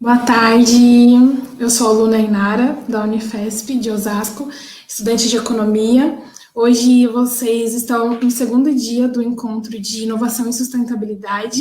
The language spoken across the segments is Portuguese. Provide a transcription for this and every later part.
Boa tarde, eu sou a aluna Inara, da Unifesp de Osasco, estudante de Economia. Hoje vocês estão no segundo dia do encontro de Inovação e Sustentabilidade.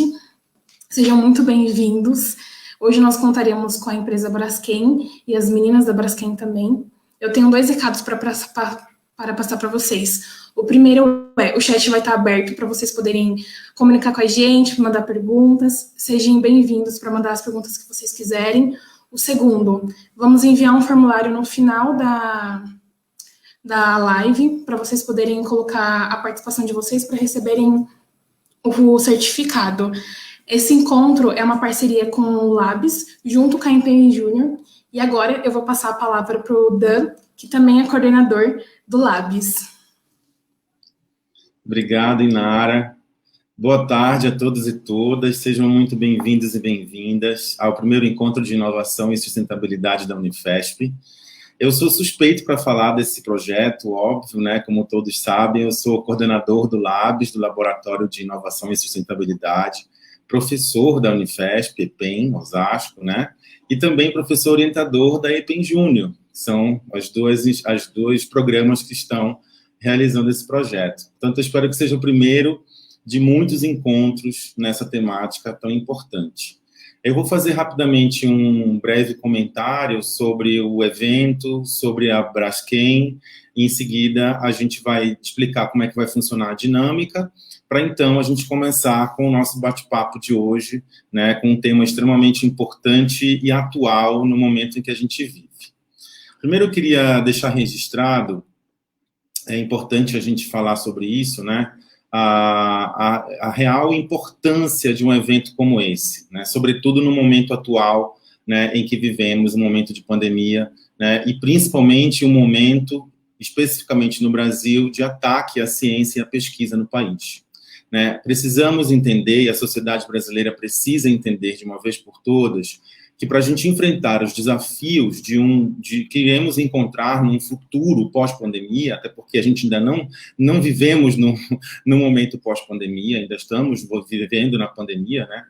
Sejam muito bem-vindos. Hoje nós contaremos com a empresa Braskem e as meninas da Braskem também. Eu tenho 2 recados para passar para vocês. O primeiro é, o chat vai estar aberto para vocês poderem comunicar com a gente, mandar perguntas. Sejam bem-vindos para mandar as perguntas que vocês quiserem. O segundo, vamos enviar um formulário no final da live para vocês poderem colocar a participação de vocês para receberem o certificado. Esse encontro é uma parceria com o Labs, junto com a Empenho Júnior. E agora eu vou passar a palavra para o Dan, que também é coordenador do Labs. Obrigado, Inara. Boa tarde a todos e todas. Sejam muito bem-vindos e bem-vindas ao primeiro encontro de inovação e sustentabilidade da Unifesp. Eu sou suspeito para falar desse projeto, óbvio, né? Como todos sabem, eu sou coordenador do Labs, do Laboratório de Inovação e Sustentabilidade, professor da Unifesp, EPEM, Osasco, né? E também professor orientador da EPEM Júnior. São os dois programas que estão realizando esse projeto. Portanto, eu espero que seja o primeiro de muitos encontros nessa temática tão importante. Eu vou fazer rapidamente um breve comentário sobre o evento, sobre a Braskem, e em seguida a gente vai explicar como é que vai funcionar a dinâmica, para então a gente começar com o nosso bate-papo de hoje, né, com um tema extremamente importante e atual no momento em que a gente vive. Primeiro eu queria deixar registrado, é importante a gente falar sobre isso, né? A real importância de um evento como esse, né? Sobretudo no momento atual, né, em que vivemos, um momento de pandemia, né? E principalmente um momento, especificamente no Brasil, de ataque à ciência e à pesquisa no país, né? Precisamos entender, e a sociedade brasileira precisa entender de uma vez por todas, que para a gente enfrentar os desafios que iremos encontrar num futuro pós-pandemia, até porque a gente ainda não vivemos no momento pós-pandemia, ainda estamos vivendo na pandemia, né?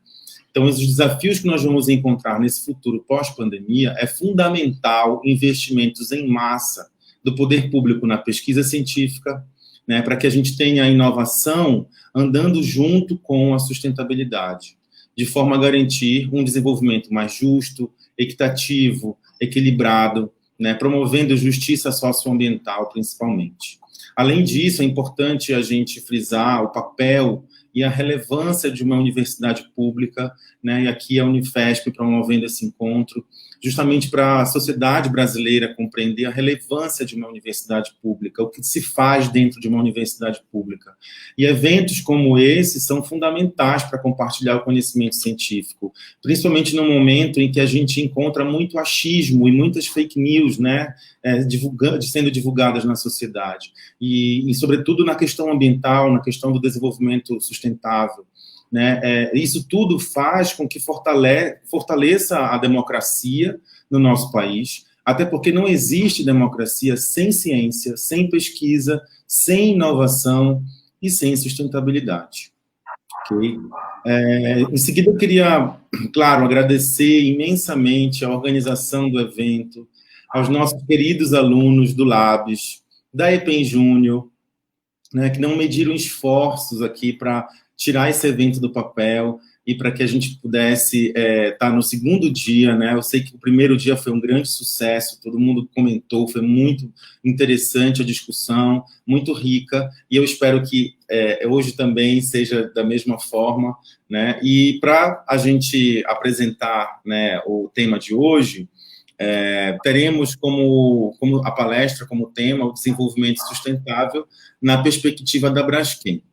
Então, os desafios que nós vamos encontrar nesse futuro pós-pandemia é fundamental investimentos em massa do poder público na pesquisa científica, né, para que a gente tenha a inovação andando junto com a sustentabilidade, de forma a garantir um desenvolvimento mais justo, equitativo, equilibrado, né, promovendo justiça socioambiental, principalmente. Além disso, é importante a gente frisar o papel e a relevância de uma universidade pública, né, e aqui a Unifesp promovendo esse encontro, justamente para a sociedade brasileira compreender a relevância de uma universidade pública, o que se faz dentro de uma universidade pública. E eventos como esse são fundamentais para compartilhar o conhecimento científico, principalmente no momento em que a gente encontra muito achismo e muitas fake news, né, sendo divulgadas na sociedade, e sobretudo na questão ambiental, na questão do desenvolvimento sustentável, né? Isso tudo faz com que fortaleça a democracia no nosso país, até porque não existe democracia sem ciência, sem pesquisa, sem inovação e sem sustentabilidade. Okay? Em seguida, eu queria, claro, agradecer imensamente a organização do evento, aos nossos queridos alunos do Labs, da EPEM Júnior, né, que não mediram esforços aqui para tirar esse evento do papel e para que a gente pudesse estar no segundo dia, né? Eu sei que o primeiro dia foi um grande sucesso, todo mundo comentou, foi muito interessante a discussão, muito rica, e eu espero que hoje também seja da mesma forma, né? E para a gente apresentar, né, o tema de hoje, teremos como a palestra, como tema, o desenvolvimento sustentável na perspectiva da Braskem.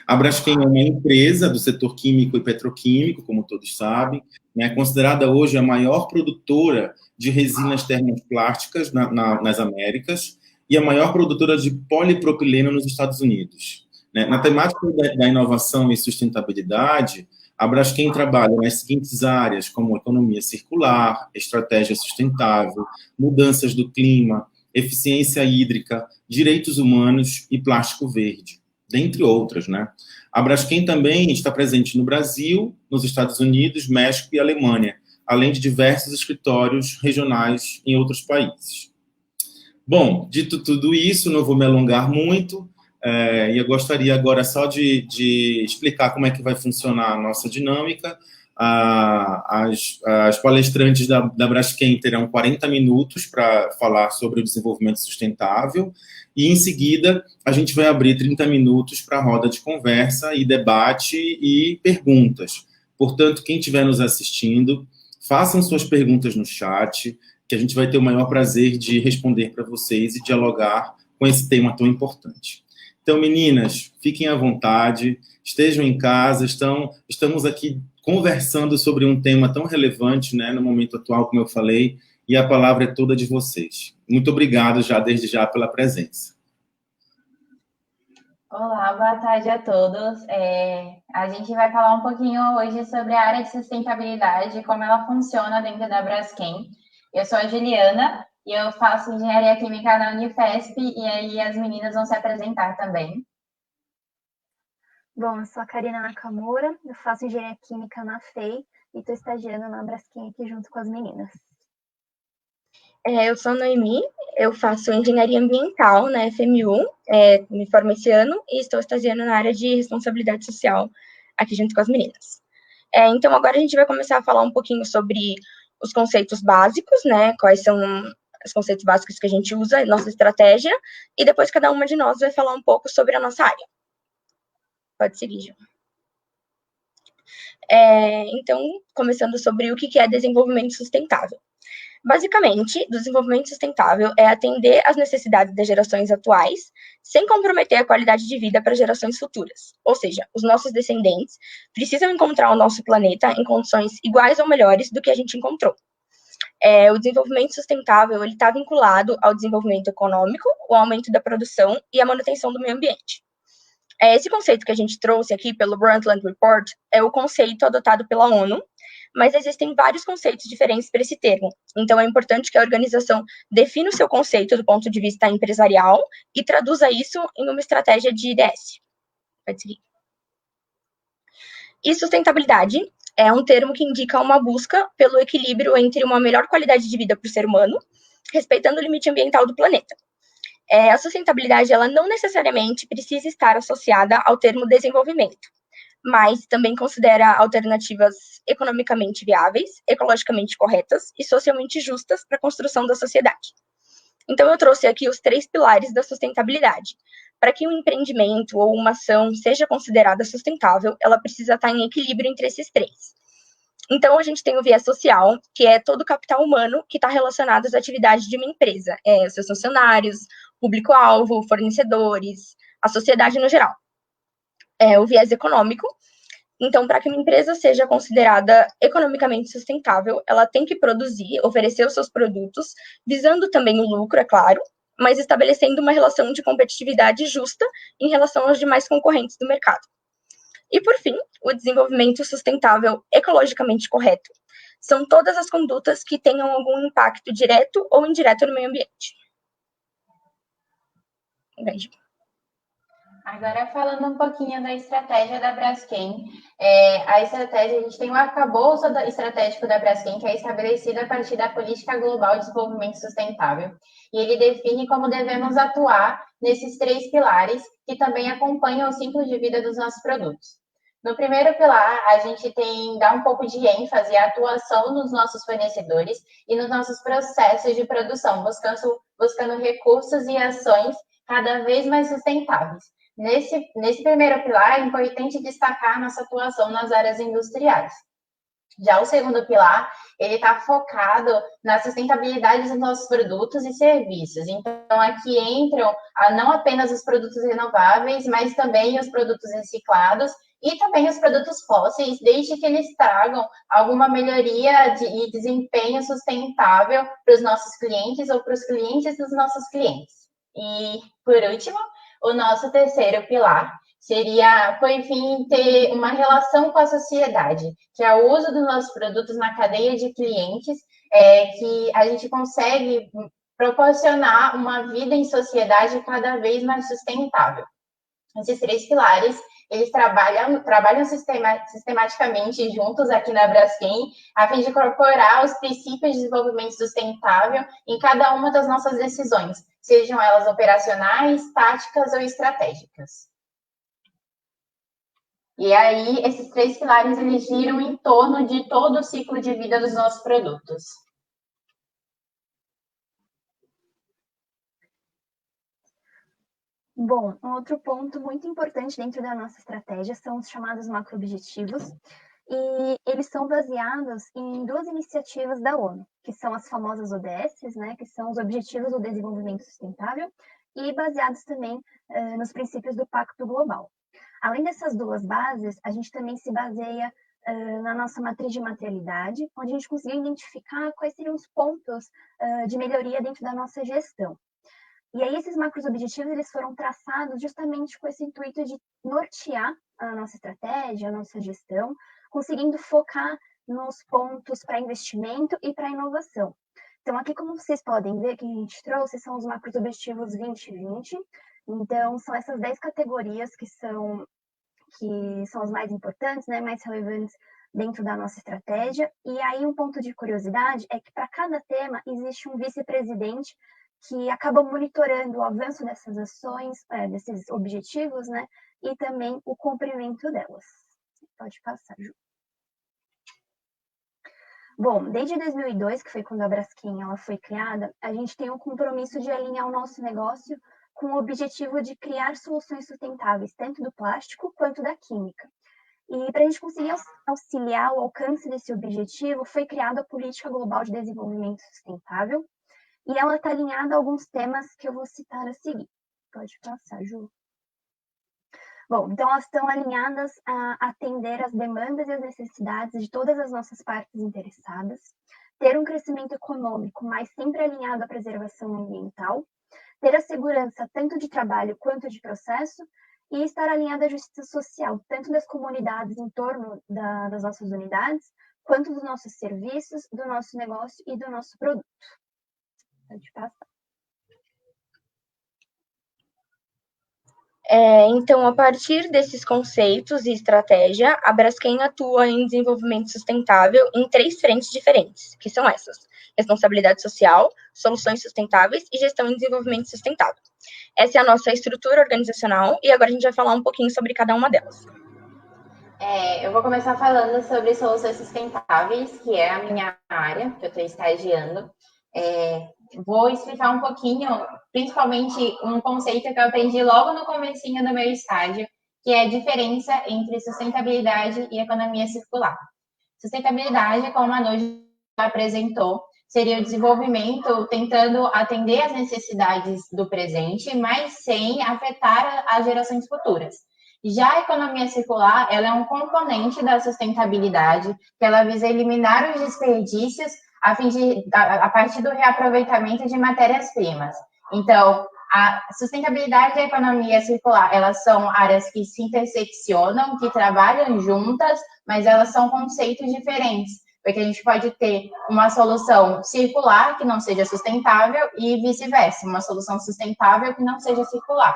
A Braskem é uma empresa do setor químico e petroquímico, como todos sabem, né, considerada hoje a maior produtora de resinas termoplásticas nas Américas e a maior produtora de polipropileno nos Estados Unidos. Né? Na temática da inovação e sustentabilidade, a Braskem trabalha nas seguintes áreas, como economia circular, estratégia sustentável, mudanças do clima, eficiência hídrica, direitos humanos e plástico verde. dentre outras, né? A Braskem também está presente no Brasil, nos Estados Unidos, México e Alemanha, além de diversos escritórios regionais em outros países. Bom, dito tudo isso, não vou me alongar muito, e eu gostaria agora só de explicar como é que vai funcionar a nossa dinâmica. As palestrantes da Braskem terão 40 minutos para falar sobre o desenvolvimento sustentável e, em seguida, a gente vai abrir 30 minutos para a roda de conversa e debate e perguntas. Portanto, quem estiver nos assistindo, façam suas perguntas no chat, que a gente vai ter o maior prazer de responder para vocês e dialogar com esse tema tão importante. Então, meninas, fiquem à vontade, estejam em casa, estamos aqui conversando sobre um tema tão relevante, né, no momento atual, como eu falei, e a palavra é toda de vocês. Muito obrigado desde já pela presença. Olá, boa tarde a todos. A gente vai falar um pouquinho hoje sobre a área de sustentabilidade, como ela funciona dentro da Braskem. Eu sou a Juliana e eu faço engenharia química na Unifesp, e aí as meninas vão se apresentar também. Bom, eu sou a Karina Nakamura, eu faço engenharia química na FEI e estou estagiando na Braskem aqui junto com as meninas. Eu sou a Noemi, eu faço engenharia ambiental na FMU, me formo esse ano e estou estagiando na área de responsabilidade social aqui junto com as meninas. Então, agora a gente vai começar a falar um pouquinho sobre os conceitos básicos, né? Quais são os conceitos básicos que a gente usa, nossa estratégia, e depois cada uma de nós vai falar um pouco sobre a nossa área. Pode seguir, Ju. Então, começando sobre o que é desenvolvimento sustentável. Basicamente, desenvolvimento sustentável é atender às necessidades das gerações atuais, sem comprometer a qualidade de vida para gerações futuras. Ou seja, os nossos descendentes precisam encontrar o nosso planeta em condições iguais ou melhores do que a gente encontrou. O desenvolvimento sustentável está vinculado ao desenvolvimento econômico, o aumento da produção e a manutenção do meio ambiente. Esse conceito que a gente trouxe aqui pelo Brundtland Report é o conceito adotado pela ONU, mas existem vários conceitos diferentes para esse termo. Então, é importante que a organização defina o seu conceito do ponto de vista empresarial e traduza isso em uma estratégia de IDS. Pode seguir. E sustentabilidade é um termo que indica uma busca pelo equilíbrio entre uma melhor qualidade de vida para o ser humano, respeitando o limite ambiental do planeta. A sustentabilidade, ela não necessariamente precisa estar associada ao termo desenvolvimento, mas também considera alternativas economicamente viáveis, ecologicamente corretas e socialmente justas para a construção da sociedade. Então, eu trouxe aqui os 3 pilares da sustentabilidade. Para que um empreendimento ou uma ação seja considerada sustentável, ela precisa estar em equilíbrio entre esses 3. Então, a gente tem o viés social, que é todo o capital humano que está relacionado às atividades de uma empresa, os seus funcionários, público-alvo, fornecedores, a sociedade no geral. O viés econômico. Então, para que uma empresa seja considerada economicamente sustentável, ela tem que produzir, oferecer os seus produtos, visando também o lucro, é claro, mas estabelecendo uma relação de competitividade justa em relação aos demais concorrentes do mercado. E, por fim, o desenvolvimento sustentável ecologicamente correto. São todas as condutas que tenham algum impacto direto ou indireto no meio ambiente. Entendi. Agora, falando um pouquinho da estratégia da Braskem, a estratégia, a gente tem o arcabouço estratégico da Braskem, que é estabelecido a partir da Política Global de Desenvolvimento Sustentável, e ele define como devemos atuar nesses 3 pilares, que também acompanham o ciclo de vida dos nossos produtos. No primeiro pilar, a gente dá um pouco de ênfase à atuação nos nossos fornecedores e nos nossos processos de produção, buscando recursos e ações cada vez mais sustentáveis. Nesse primeiro pilar, é importante destacar nossa atuação nas áreas industriais. Já o segundo pilar, ele está focado na sustentabilidade dos nossos produtos e serviços. Então, aqui entram não apenas os produtos renováveis, mas também os produtos reciclados e também os produtos fósseis, desde que eles tragam alguma melhoria e desempenho sustentável para os nossos clientes ou para os clientes dos nossos clientes. E, por último, o nosso terceiro pilar seria, por fim, ter uma relação com a sociedade, que é o uso dos nossos produtos na cadeia de clientes, que a gente consegue proporcionar uma vida em sociedade cada vez mais sustentável. Esses 3 pilares, eles trabalham sistematicamente juntos aqui na Braskem, a fim de incorporar os princípios de desenvolvimento sustentável em cada uma das nossas decisões, sejam elas operacionais, táticas ou estratégicas. E aí, esses 3 pilares, eles giram em torno de todo o ciclo de vida dos nossos produtos. Bom, um outro ponto muito importante dentro da nossa estratégia são os chamados macroobjetivos, e eles são baseados em 2 iniciativas da ONU, que são as famosas ODS, né, que são os Objetivos do Desenvolvimento Sustentável, e baseados também nos princípios do Pacto Global. Além dessas 2 bases, a gente também se baseia na nossa matriz de materialidade, onde a gente conseguiu identificar quais seriam os pontos de melhoria dentro da nossa gestão. E aí esses macros objetivos, eles foram traçados justamente com esse intuito de nortear a nossa estratégia, a nossa gestão, conseguindo focar nos pontos para investimento e para inovação. Então, aqui, como vocês podem ver, que a gente trouxe são os macros objetivos 2020. Então, são essas 10 categorias que são as mais importantes, né, mais relevantes dentro da nossa estratégia. E aí, um ponto de curiosidade é que para cada tema existe um vice-presidente que acaba monitorando o avanço dessas ações, desses objetivos, né, e também o cumprimento delas. Pode passar, Ju. Bom, desde 2002, que foi quando a Braskem ela foi criada, a gente tem um compromisso de alinhar o nosso negócio com o objetivo de criar soluções sustentáveis, tanto do plástico quanto da química. E para a gente conseguir auxiliar o alcance desse objetivo, foi criada a Política Global de Desenvolvimento Sustentável, e ela está alinhada a alguns temas que eu vou citar a seguir. Pode passar, Ju. Bom, então elas estão alinhadas a atender as demandas e as necessidades de todas as nossas partes interessadas, ter um crescimento econômico, mas sempre alinhado à preservação ambiental, ter a segurança tanto de trabalho quanto de processo, e estar alinhada à justiça social, tanto das comunidades em torno das nossas unidades, quanto dos nossos serviços, do nosso negócio e do nosso produto. Pode passar. Então, a partir desses conceitos e estratégia, a Braskem atua em desenvolvimento sustentável em 3 frentes diferentes, que são essas: responsabilidade social, soluções sustentáveis e gestão em desenvolvimento sustentável. Essa é a nossa estrutura organizacional e agora a gente vai falar um pouquinho sobre cada uma delas. Eu vou começar falando sobre soluções sustentáveis, que é a minha área, que eu estou estagiando. Vou explicar um pouquinho, principalmente um conceito que eu aprendi logo no comecinho do meu estágio, que é a diferença entre sustentabilidade e economia circular. Sustentabilidade, como a Nuja apresentou, seria o desenvolvimento tentando atender às necessidades do presente, mas sem afetar as gerações futuras. Já a economia circular, ela é um componente da sustentabilidade, que ela visa eliminar os desperdícios a partir do reaproveitamento de matérias-primas. Então, a sustentabilidade e a economia circular, elas são áreas que se interseccionam, que trabalham juntas, mas elas são conceitos diferentes, porque a gente pode ter uma solução circular que não seja sustentável e vice-versa, uma solução sustentável que não seja circular.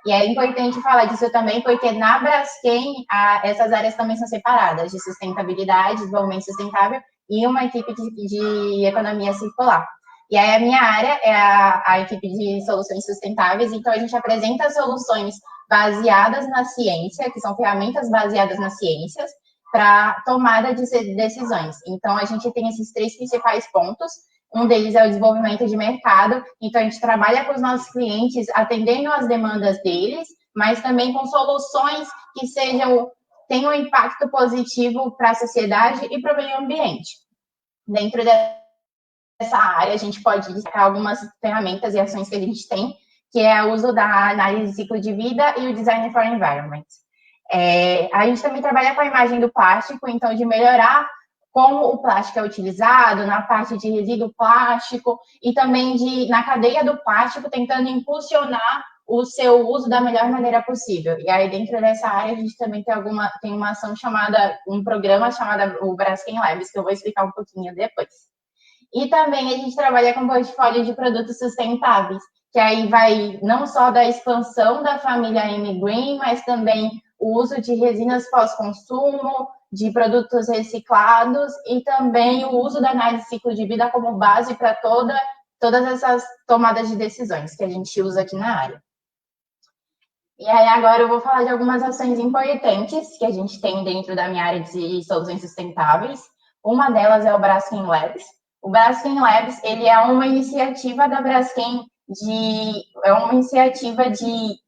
E é importante falar disso também, porque na Braskem, essas áreas também são separadas, de sustentabilidade, desenvolvimento sustentável, e uma equipe de economia circular. E aí a minha área é a equipe de soluções sustentáveis, então a gente apresenta soluções baseadas na ciência, que são ferramentas baseadas nas ciências, para tomada de decisões. Então a gente tem esses 3 principais pontos. Um deles é o desenvolvimento de mercado, então a gente trabalha com os nossos clientes, atendendo às demandas deles, mas também com soluções que tenham um impacto positivo para a sociedade e para o meio ambiente. Dentro dessa área, a gente pode destacar algumas ferramentas e ações que a gente tem, que é o uso da análise de ciclo de vida e o design for environment. A gente também trabalha com a imagem do plástico, então de melhorar como o plástico é utilizado, na parte de resíduo plástico e também na cadeia do plástico, tentando impulsionar o seu uso da melhor maneira possível. E aí, dentro dessa área, a gente também tem uma ação um programa chamado o Braskem Labs, que eu vou explicar um pouquinho depois. E também a gente trabalha com portfólio de produtos sustentáveis, que aí vai não só da expansão da família M-Green, mas também o uso de resinas pós-consumo, de produtos reciclados e também o uso da análise de ciclo de vida como base para todas essas tomadas de decisões que a gente usa aqui na área. E aí agora eu vou falar de algumas ações importantes que a gente tem dentro da minha área de soluções sustentáveis. Uma delas é o Braskem Labs. O Braskem Labs, ele é uma iniciativa da Braskem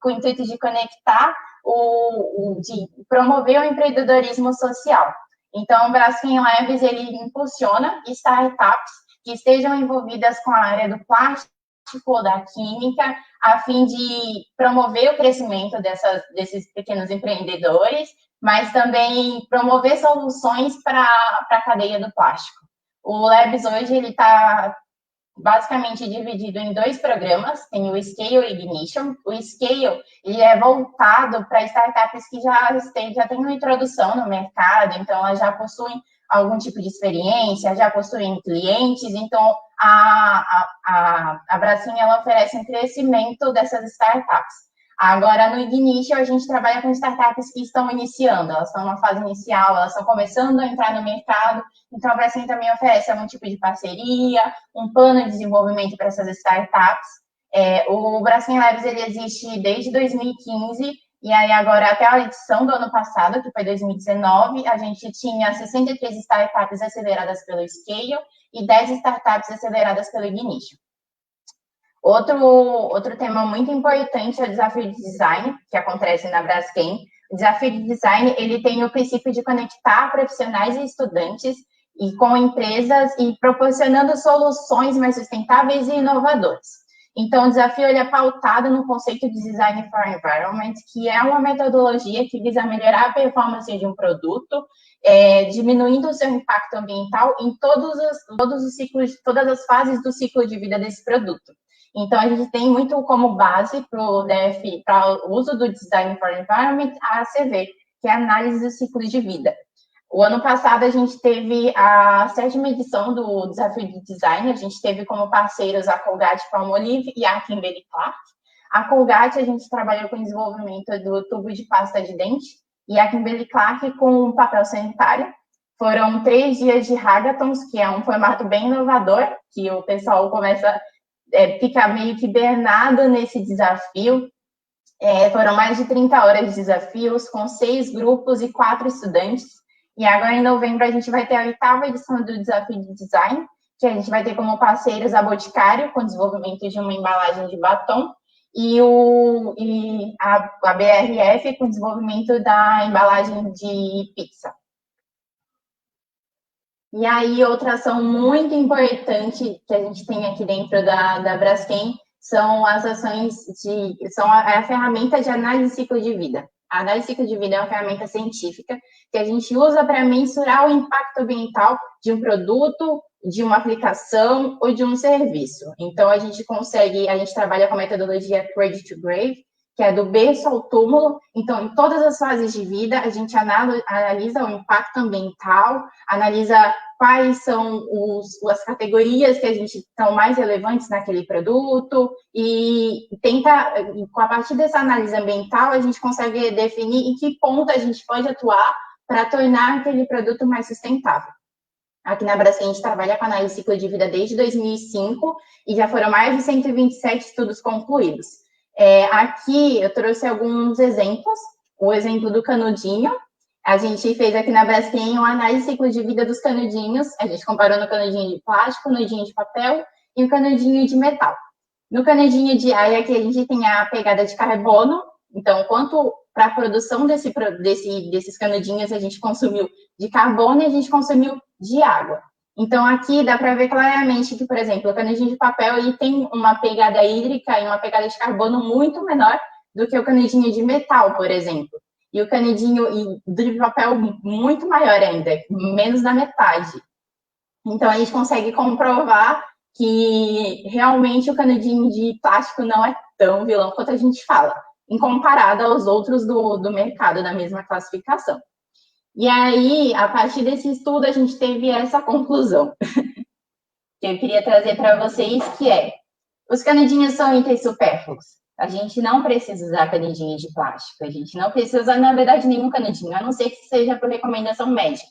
com o intuito de conectar de promover o empreendedorismo social. Então, o Braskem Labs, ele impulsiona startups que estejam envolvidas com a área do plástico ou da química, a fim de promover o crescimento desses pequenos empreendedores, mas também promover soluções para a cadeia do plástico. O Labs hoje ele está basicamente dividido em 2 programas, tem o Scale e o Ignition. O Scale ele é voltado para startups que já têm uma introdução no mercado, então elas já possuem algum tipo de experiência, já possuem clientes, então a Braskem ela oferece um crescimento dessas startups. Agora, no Ignition, a gente trabalha com startups que estão iniciando, elas estão numa fase inicial, elas estão começando a entrar no mercado, então a Braskem também oferece algum tipo de parceria, um plano de desenvolvimento para essas startups. O Braskem Labs ele existe desde 2015, e aí agora até a edição do ano passado, que foi 2019, a gente tinha 63 startups aceleradas pelo Scale e 10 startups aceleradas pelo Ignition. Outro tema muito importante é o desafio de design, que acontece na Braskem. O desafio de design, ele tem o princípio de conectar profissionais e estudantes e com empresas e proporcionando soluções mais sustentáveis e inovadoras. Então, o desafio ele é pautado no conceito de Design for Environment, que é uma metodologia que visa melhorar a performance de um produto, diminuindo o seu impacto ambiental em todos os ciclos, todas as fases do ciclo de vida desse produto. Então, a gente tem muito como base para o DF, para o uso do Design for Environment, a ACV, que é a análise do ciclo de vida. O ano passado, a gente teve a 7ª edição do Desafio de Design, a gente teve como parceiros a Colgate-Palmolive e a Kimberly-Clark. A Colgate, a gente trabalhou com o desenvolvimento do tubo de pasta de dente, e a Kimberly-Clark com papel sanitário. Foram 3 dias de hackathons, que é um formato bem inovador, que o pessoal começa ficar meio que bernado nesse desafio. Foram mais de 30 horas de desafios, com 6 grupos e 4 estudantes. E agora, em novembro, a gente vai ter a 8ª edição do Desafio de Design, que a gente vai ter como parceiros a Boticário, com desenvolvimento de uma embalagem de batom, e a BRF, com desenvolvimento da embalagem de pizza. E aí, outra ação muito importante que a gente tem aqui dentro da Braskem são as ações são a ferramenta de análise de ciclo de vida. A análise de ciclo de vida é uma ferramenta científica que a gente usa para mensurar o impacto ambiental de um produto, de uma aplicação ou de um serviço. Então, a gente trabalha com a metodologia Cradle to Grave, que é do berço ao túmulo. Então, em todas as fases de vida, a gente analisa o impacto ambiental, analisa quais são as categorias que a gente estão mais relevantes naquele produto e a partir dessa análise ambiental, a gente consegue definir em que ponto a gente pode atuar para tornar aquele produto mais sustentável. Aqui na Braskem, a gente trabalha com análise de ciclo de vida desde 2005 e já foram mais de 127 estudos concluídos. Aqui eu trouxe alguns exemplos. O exemplo do canudinho. A gente fez aqui na Braskem uma análise de ciclo de vida dos canudinhos. A gente comparou no canudinho de plástico, no canudinho de papel e o canudinho de metal. No canudinho de ar, aqui a gente tem a pegada de carbono. Então, quanto para a produção desses canudinhos a gente consumiu de carbono e a gente consumiu de água. Então, aqui dá para ver claramente que, por exemplo, o canudinho de papel ele tem uma pegada hídrica e uma pegada de carbono muito menor do que o canudinho de metal, por exemplo. E o canudinho de papel muito maior ainda, menos da metade. Então, a gente consegue comprovar que realmente o canudinho de plástico não é tão vilão quanto a gente fala, em comparado aos outros do mercado da mesma classificação. E aí, a partir desse estudo, a gente teve essa conclusão que eu queria trazer para vocês, que é Os canudinhos são itens supérfluos. A gente não precisa usar canudinho de plástico. A gente não precisa usar, na verdade, nenhum canudinho, a não ser que seja por recomendação médica.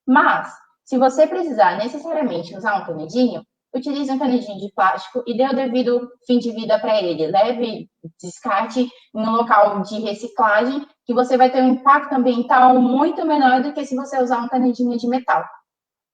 Mas, se você precisar necessariamente usar um canudinho, utilize um canudinho de plástico e dê o devido fim de vida para ele. Leve, descarte em um local de reciclagem, que você vai ter um impacto ambiental muito menor do que se você usar um canudinho de metal.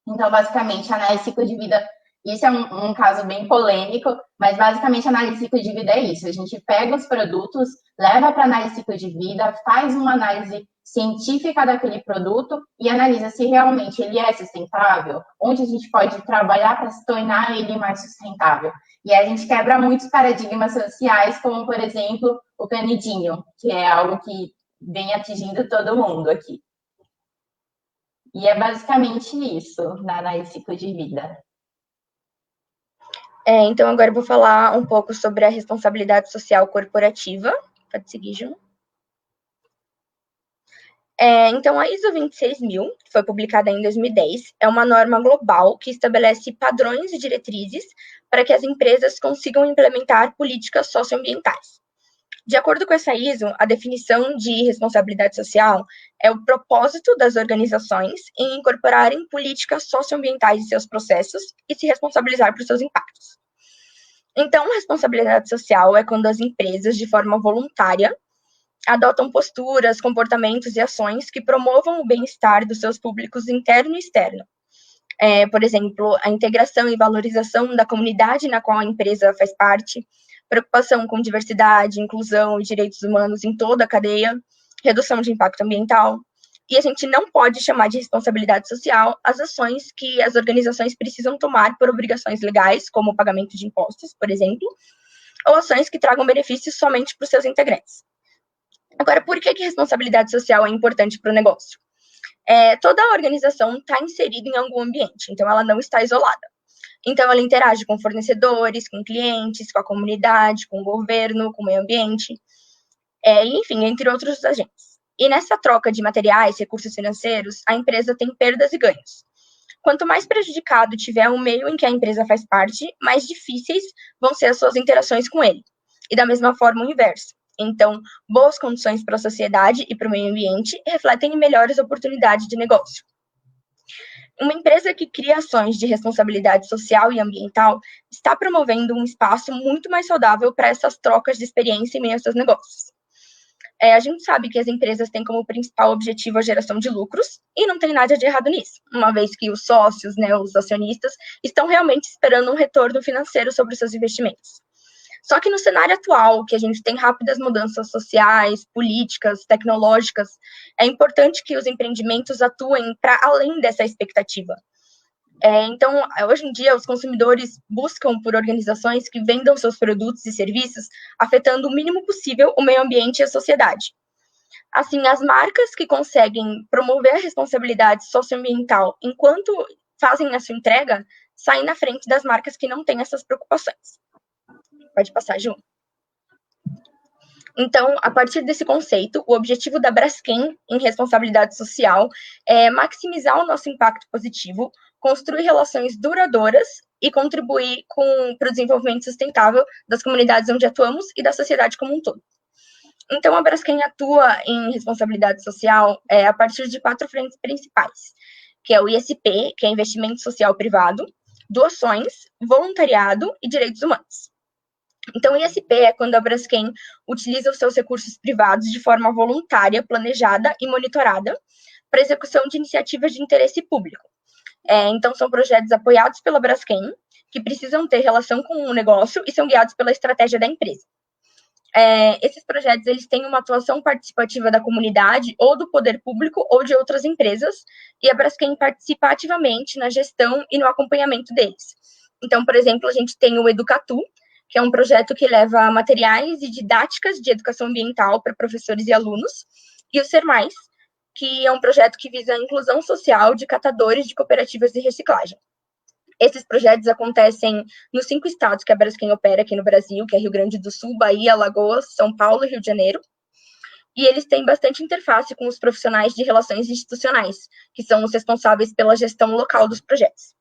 Então, basicamente, a análise de ciclo de vida, isso é um caso bem polêmico, mas basicamente a análise de ciclo de vida é isso. A gente pega os produtos, leva para análise de ciclo de vida, faz uma análise científica daquele produto e analisa se realmente ele é sustentável, onde a gente pode trabalhar para se tornar ele mais sustentável. E a gente quebra muitos paradigmas sociais, como, por exemplo, o canudinho, que é algo que vem atingindo todo mundo aqui. E é basicamente isso na análise de ciclo de vida. Então, agora eu vou falar um pouco sobre a responsabilidade social corporativa. Pode seguir, Ju. Então, a ISO 26000, que foi publicada em 2010, é uma norma global que estabelece padrões e diretrizes para que as empresas consigam implementar políticas socioambientais. De acordo com essa ISO, a definição de responsabilidade social é o propósito das organizações em incorporarem políticas socioambientais em seus processos e se responsabilizar por seus impactos. Então, responsabilidade social é quando as empresas, de forma voluntária, adotam posturas, comportamentos e ações que promovam o bem-estar dos seus públicos interno e externo. Por exemplo, a integração e valorização da comunidade na qual a empresa faz parte, preocupação com diversidade, inclusão e direitos humanos em toda a cadeia, redução de impacto ambiental. E a gente não pode chamar de responsabilidade social as ações que as organizações precisam tomar por obrigações legais, como o pagamento de impostos, por exemplo, ou ações que tragam benefícios somente para os seus integrantes. Agora, por que responsabilidade social é importante para o negócio? Toda a organização está inserida em algum ambiente, então ela não está isolada. Então, ela interage com fornecedores, com clientes, com a comunidade, com o governo, com o meio ambiente, enfim, entre outros agentes. E nessa troca de materiais, recursos financeiros, a empresa tem perdas e ganhos. Quanto mais prejudicado tiver o meio em que a empresa faz parte, mais difíceis vão ser as suas interações com ele. E da mesma forma, o inverso. Então, boas condições para a sociedade e para o meio ambiente refletem em melhores oportunidades de negócio. Uma empresa que cria ações de responsabilidade social e ambiental está promovendo um espaço muito mais saudável para essas trocas de experiência em meio aos seus negócios. A gente sabe que as empresas têm como principal objetivo a geração de lucros, e não tem nada de errado nisso, uma vez que os sócios, os acionistas, estão realmente esperando um retorno financeiro sobre os seus investimentos. Só que no cenário atual, que a gente tem rápidas mudanças sociais, políticas, tecnológicas, é importante que os empreendimentos atuem para além dessa expectativa. Então, hoje em dia, os consumidores buscam por organizações que vendam seus produtos e serviços, afetando o mínimo possível o meio ambiente e a sociedade. Assim, as marcas que conseguem promover a responsabilidade socioambiental enquanto fazem a sua entrega, saem na frente das marcas que não têm essas preocupações. Pode passar, Ju. Então, a partir desse conceito, o objetivo da Braskem em responsabilidade social é maximizar o nosso impacto positivo, construir relações duradouras e contribuir para o desenvolvimento sustentável das comunidades onde atuamos e da sociedade como um todo. Então, a Braskem atua em responsabilidade social a partir de 4 frentes principais, que é o ISP, que é Investimento Social Privado, doações, voluntariado e direitos humanos. Então, o ISP é quando a Braskem utiliza os seus recursos privados de forma voluntária, planejada e monitorada para execução de iniciativas de interesse público. Então, são projetos apoiados pela Braskem, que precisam ter relação com o negócio e são guiados pela estratégia da empresa. Esses projetos eles têm uma atuação participativa da comunidade, ou do poder público, ou de outras empresas, e a Braskem participa ativamente na gestão e no acompanhamento deles. Então, por exemplo, a gente tem o Educatu, que é um projeto que leva materiais e didáticas de educação ambiental para professores e alunos, e o Ser Mais, que é um projeto que visa a inclusão social de catadores de cooperativas de reciclagem. Esses projetos acontecem nos 5 estados que a Braskem opera aqui no Brasil, que é Rio Grande do Sul, Bahia, Alagoas, São Paulo e Rio de Janeiro, e eles têm bastante interface com os profissionais de relações institucionais, que são os responsáveis pela gestão local dos projetos.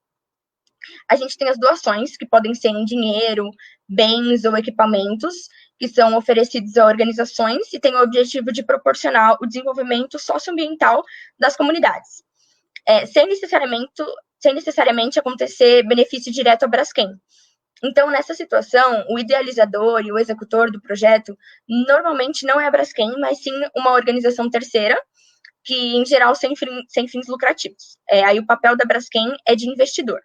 A gente tem as doações, que podem ser em dinheiro, bens ou equipamentos, que são oferecidos a organizações e têm o objetivo de proporcionar o desenvolvimento socioambiental das comunidades, sem necessariamente acontecer benefício direto à Braskem. Então, nessa situação, o idealizador e o executor do projeto normalmente não é a Braskem, mas sim uma organização terceira, que, em geral, sem fins lucrativos. Aí o papel da Braskem é de investidor.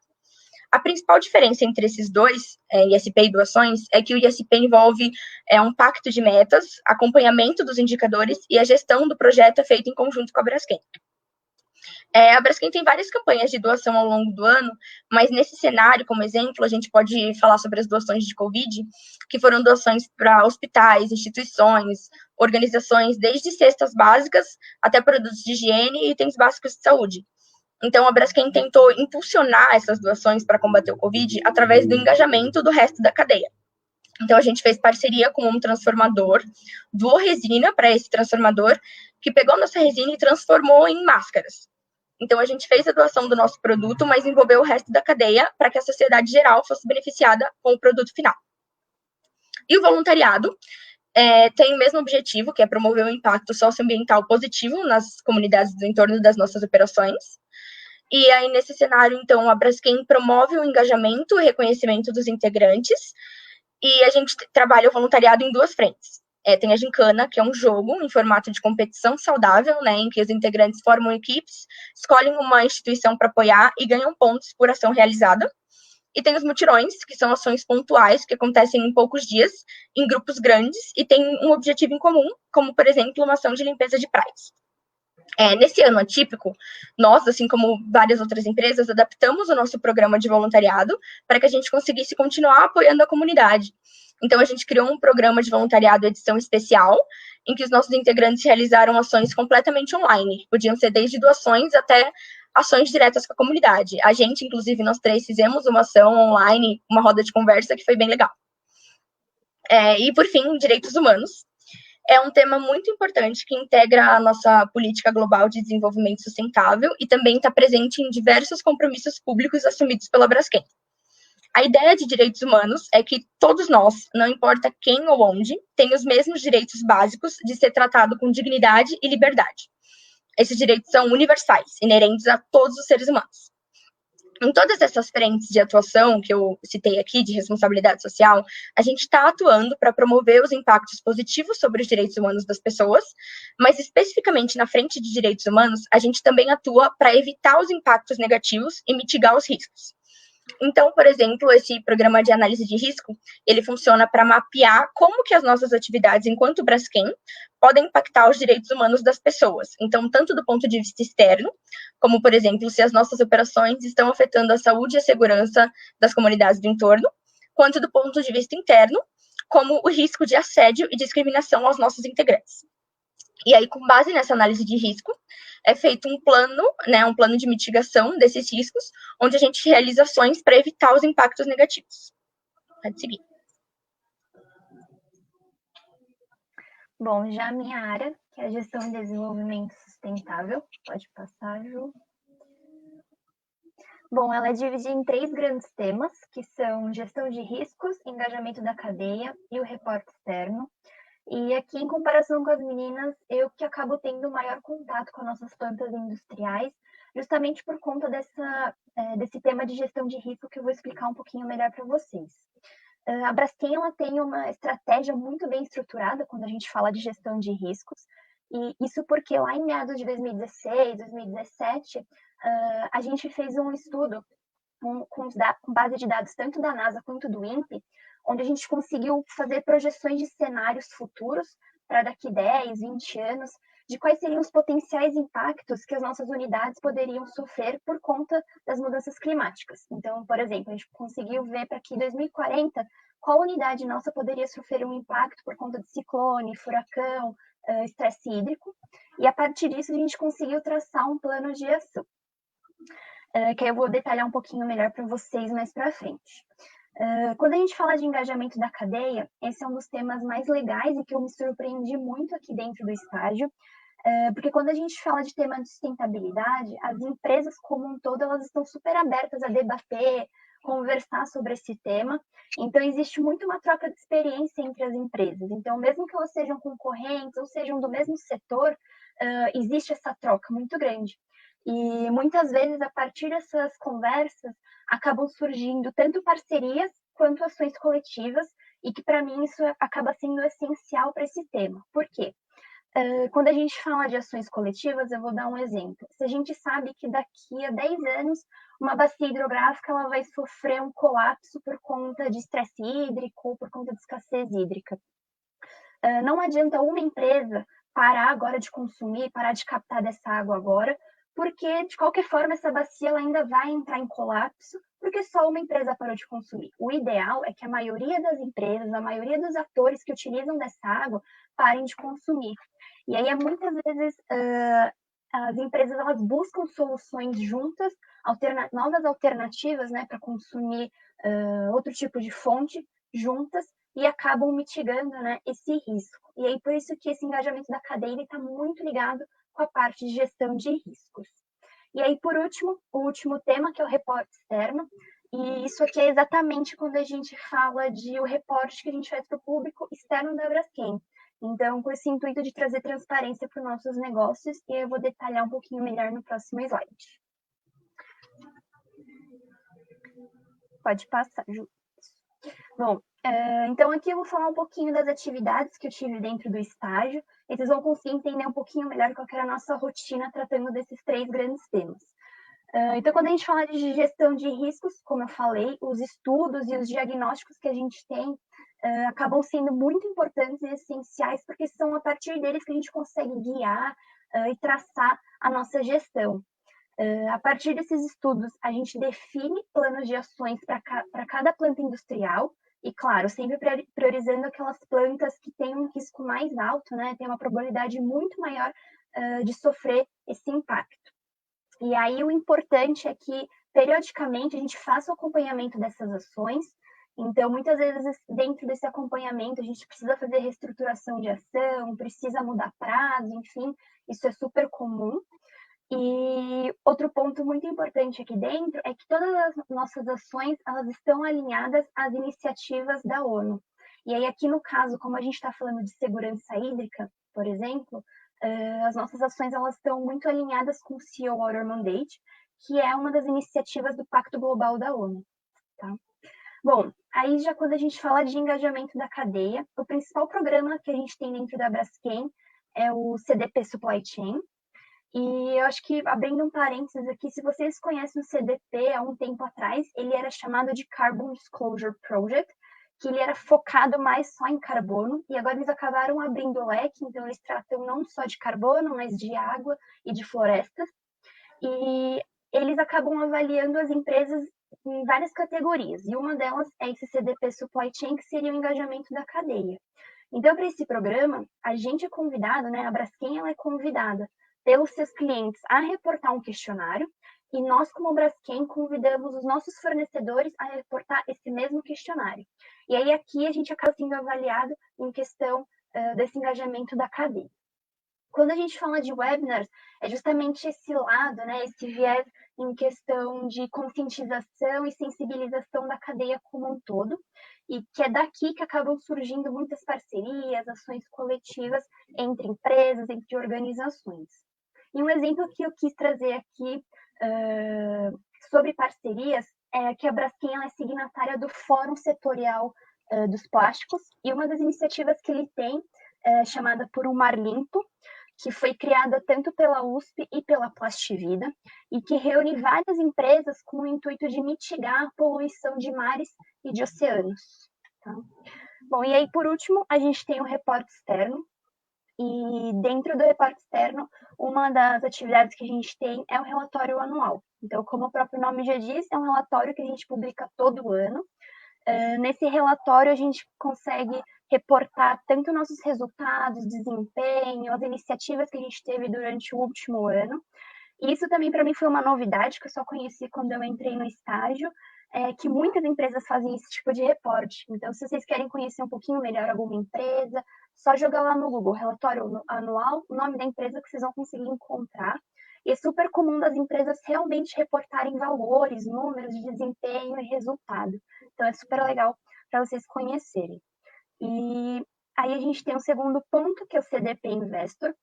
A principal diferença entre esses dois, ISP e doações, é que o ISP envolve um pacto de metas, acompanhamento dos indicadores e a gestão do projeto é feita em conjunto com a Braskem. A Braskem tem várias campanhas de doação ao longo do ano, mas nesse cenário, como exemplo, a gente pode falar sobre as doações de Covid, que foram doações para hospitais, instituições, organizações, desde cestas básicas até produtos de higiene e itens básicos de saúde. Então, a Braskem tentou impulsionar essas doações para combater o Covid através do engajamento do resto da cadeia. Então, a gente fez parceria com um transformador, doou resina para esse transformador, que pegou nossa resina e transformou em máscaras. Então, a gente fez a doação do nosso produto, mas envolveu o resto da cadeia para que a sociedade geral fosse beneficiada com o produto final. E o voluntariado tem o mesmo objetivo, que é promover um impacto socioambiental positivo nas comunidades do entorno das nossas operações. E aí, nesse cenário, então, a Braskem promove o engajamento e reconhecimento dos integrantes, e a gente trabalha o voluntariado em duas frentes. Tem a Gincana, que é um jogo em formato de competição saudável, né, em que os integrantes formam equipes, escolhem uma instituição para apoiar e ganham pontos por ação realizada. E tem os mutirões, que são ações pontuais, que acontecem em poucos dias, em grupos grandes, e têm um objetivo em comum, como, por exemplo, uma ação de limpeza de praias. Nesse ano atípico, nós, assim como várias outras empresas, adaptamos o nosso programa de voluntariado para que a gente conseguisse continuar apoiando a comunidade. Então, a gente criou um programa de voluntariado edição especial, em que os nossos integrantes realizaram ações completamente online. Podiam ser desde doações até ações diretas com a comunidade. A gente, inclusive, nós três fizemos uma ação online, uma roda de conversa que foi bem legal. E, por fim, direitos humanos. É um tema muito importante que integra a nossa política global de desenvolvimento sustentável e também está presente em diversos compromissos públicos assumidos pela Braskem. A ideia de direitos humanos é que todos nós, não importa quem ou onde, tem os mesmos direitos básicos de ser tratado com dignidade e liberdade. Esses direitos são universais, inerentes a todos os seres humanos. Em todas essas frentes de atuação que eu citei aqui, de responsabilidade social, a gente está atuando para promover os impactos positivos sobre os direitos humanos das pessoas, mas especificamente na frente de direitos humanos, a gente também atua para evitar os impactos negativos e mitigar os riscos. Então, por exemplo, esse programa de análise de risco, ele funciona para mapear como que as nossas atividades enquanto Braskem podem impactar os direitos humanos das pessoas. Então, tanto do ponto de vista externo, como, por exemplo, se as nossas operações estão afetando a saúde e a segurança das comunidades do entorno, quanto do ponto de vista interno, como o risco de assédio e discriminação aos nossos integrantes. E aí, com base nessa análise de risco, é feito um plano de mitigação desses riscos, onde a gente realiza ações para evitar os impactos negativos. Pode seguir. Bom, já a minha área, que é a gestão e desenvolvimento sustentável, pode passar, Ju. Bom, ela é dividida em 3 grandes temas, que são gestão de riscos, engajamento da cadeia e o reporte externo. E aqui, em comparação com as meninas, eu que acabo tendo maior contato com as nossas plantas industriais, justamente por conta desse tema de gestão de risco que eu vou explicar um pouquinho melhor para vocês. A Braskem, ela tem uma estratégia muito bem estruturada quando a gente fala de gestão de riscos, e isso porque lá em meados de 2016, 2017, a gente fez um estudo com base de dados tanto da NASA quanto do INPE, onde a gente conseguiu fazer projeções de cenários futuros para daqui 10, 20 anos, de quais seriam os potenciais impactos que as nossas unidades poderiam sofrer por conta das mudanças climáticas. Então, por exemplo, a gente conseguiu ver para que em 2040, qual unidade nossa poderia sofrer um impacto por conta de ciclone, furacão, estresse hídrico, e a partir disso a gente conseguiu traçar um plano de ação, que eu vou detalhar um pouquinho melhor para vocês mais para frente. Quando a gente fala de engajamento da cadeia, esse é um dos temas mais legais e que eu me surpreendi muito aqui dentro do estágio, porque quando a gente fala de tema de sustentabilidade, as empresas como um todo, elas estão super abertas a debater conversar sobre esse tema. Então, existe muito uma troca de experiência entre as empresas. Então, mesmo que elas sejam concorrentes ou sejam do mesmo setor, existe essa troca muito grande. E muitas vezes, a partir dessas conversas, acabam surgindo tanto parcerias quanto ações coletivas, e que, para mim, isso acaba sendo essencial para esse tema. Por quê? Quando a gente fala de ações coletivas, eu vou dar um exemplo. Se a gente sabe que daqui a 10 anos uma bacia hidrográfica ela vai sofrer um colapso por conta de estresse hídrico ou por conta de escassez hídrica, não adianta uma empresa parar agora de consumir, parar de captar dessa água agora, porque de qualquer forma essa bacia ela ainda vai entrar em colapso, porque só uma empresa parou de consumir. O ideal é que a maioria das empresas, a maioria dos atores que utilizam dessa água parem de consumir. E aí, muitas vezes, as empresas elas buscam soluções juntas, novas alternativas, né, para consumir outro tipo de fonte juntas, e acabam mitigando, né, esse risco. E aí, por isso que esse engajamento da cadeia está muito ligado com a parte de gestão de riscos. E aí, por último, o último tema, que é o reporte externo. E isso aqui é exatamente quando a gente fala de o reporte que a gente faz para o público externo da Braskem. Então, com esse intuito de trazer transparência para os nossos negócios, e eu vou detalhar um pouquinho melhor no próximo slide. Pode passar, Ju. Bom, então aqui eu vou falar um pouquinho das atividades que eu tive dentro do estágio, e vocês vão conseguir entender um pouquinho melhor qual que era a nossa rotina tratando desses 3 grandes temas. Então, quando a gente fala de gestão de riscos, como eu falei, os estudos e os diagnósticos que a gente tem acabam sendo muito importantes e essenciais, porque são a partir deles que a gente consegue guiar e traçar a nossa gestão. A partir desses estudos, a gente define planos de ações para cada planta industrial, e, claro, sempre priorizando aquelas plantas que têm um risco mais alto, né, tem uma probabilidade muito maior de sofrer esse impacto. E aí o importante é que, periodicamente, a gente faça o acompanhamento dessas ações. Então, muitas vezes, dentro desse acompanhamento, a gente precisa fazer reestruturação de ação, precisa mudar prazo, enfim, isso é super comum. E outro ponto muito importante aqui dentro é que todas as nossas ações, elas estão alinhadas às iniciativas da ONU. E aí, aqui no caso, como a gente está falando de segurança hídrica, por exemplo, as nossas ações elas estão muito alinhadas com o Sea Water Mandate, que é uma das iniciativas do Pacto Global da ONU. Tá? Bom, aí já quando a gente fala de engajamento da cadeia, o principal programa que a gente tem dentro da Braskem é o CDP Supply Chain. E eu acho que, abrindo um parênteses aqui, se vocês conhecem o CDP há um tempo atrás, ele era chamado de Carbon Disclosure Project, que ele era focado mais só em carbono, e agora eles acabaram abrindo o leque, então eles tratam não só de carbono, mas de água e de florestas, e eles acabam avaliando as empresas em várias categorias, e uma delas é esse CDP Supply Chain, que seria o engajamento da cadeia. Então, para esse programa, a gente é convidado, né, a Braskem ela é convidada pelos seus clientes a reportar um questionário, e nós, como Braskem, convidamos os nossos fornecedores a reportar esse mesmo questionário. E aí aqui a gente acaba sendo avaliado em questão desse engajamento da cadeia. Quando a gente fala de webinars, é justamente esse lado, né, esse viés em questão de conscientização e sensibilização da cadeia como um todo, e que é daqui que acabam surgindo muitas parcerias, ações coletivas entre empresas, entre organizações. E um exemplo que eu quis trazer aqui sobre parcerias é que a Braskem é signatária do Fórum Setorial dos Plásticos, e uma das iniciativas que ele tem é chamada Por um Mar Limpo, que foi criada tanto pela USP e pela Plastivida, e que reúne várias empresas com o intuito de mitigar a poluição de mares e de oceanos. Tá? Bom, e aí, por último, a gente tem o reporte externo, e dentro do reporte externo, uma das atividades que a gente tem é o relatório anual. Então, como o próprio nome já diz, é um relatório que a gente publica todo ano. Nesse relatório, a gente consegue reportar tanto nossos resultados, desempenho, as iniciativas que a gente teve durante o último ano. E isso também para mim foi uma novidade que eu só conheci quando eu entrei no estágio, que muitas empresas fazem esse tipo de reporte. Então, se vocês querem conhecer um pouquinho melhor alguma empresa, só jogar lá no Google, relatório anual, o nome da empresa que vocês vão conseguir encontrar. E é super comum das empresas realmente reportarem valores, números de desempenho e resultado. Então, é super legal para vocês conhecerem. E aí a gente tem o segundo ponto, que é o CDP Investor.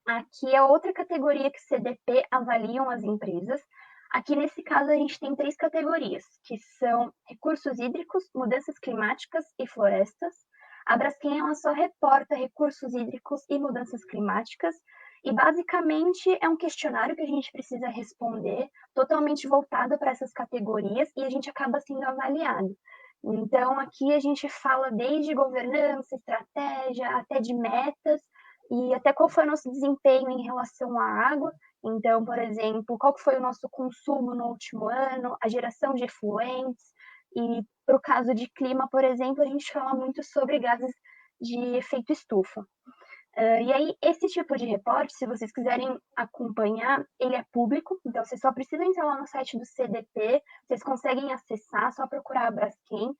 Aqui é outra categoria que CDP avaliam as empresas. Aqui, nesse caso, a gente tem 3 categorias, que são recursos hídricos, mudanças climáticas e florestas. A Braskem, ela só reporta recursos hídricos e mudanças climáticas, e basicamente é um questionário que a gente precisa responder, totalmente voltado para essas categorias, e a gente acaba sendo avaliado. Então, aqui a gente fala desde governança, estratégia, até de metas, e até qual foi o nosso desempenho em relação à água. Então, por exemplo, qual foi o nosso consumo no último ano, a geração de efluentes, e para o caso de clima, por exemplo, a gente fala muito sobre gases de efeito estufa. E aí, esse tipo de reporte, se vocês quiserem acompanhar, ele é público, então vocês só precisam entrar lá no site do CDP, vocês conseguem acessar, só procurar a Braskem,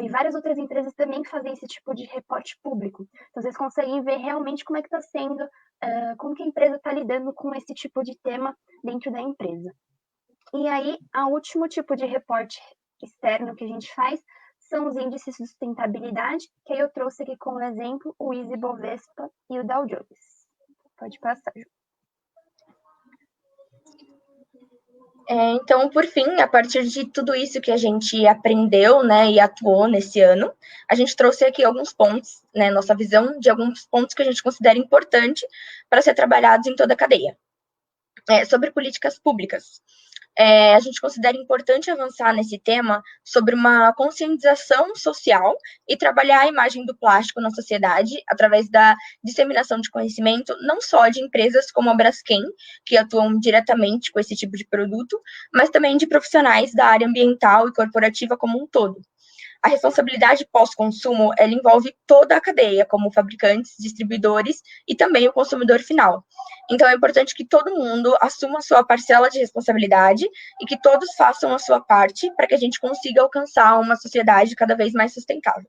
e várias outras empresas também fazem esse tipo de reporte público. Então, vocês conseguem ver realmente como é que está sendo, como que a empresa está lidando com esse tipo de tema dentro da empresa. E aí, o último tipo de reporte externo que a gente faz são os índices de sustentabilidade, que aí eu trouxe aqui como exemplo o ISE Bovespa e o Dow Jones. Pode passar, Ju. Então, por fim, a partir de tudo isso que a gente aprendeu, né, e atuou nesse ano, a gente trouxe aqui alguns pontos, né, nossa visão de alguns pontos que a gente considera importante para ser trabalhados em toda a cadeia. Sobre políticas públicas. A gente considera importante avançar nesse tema sobre uma conscientização social e trabalhar a imagem do plástico na sociedade através da disseminação de conhecimento, não só de empresas como a Braskem, que atuam diretamente com esse tipo de produto, mas também de profissionais da área ambiental e corporativa como um todo. A responsabilidade pós-consumo, ela envolve toda a cadeia, como fabricantes, distribuidores e também o consumidor final. Então, é importante que todo mundo assuma a sua parcela de responsabilidade e que todos façam a sua parte para que a gente consiga alcançar uma sociedade cada vez mais sustentável.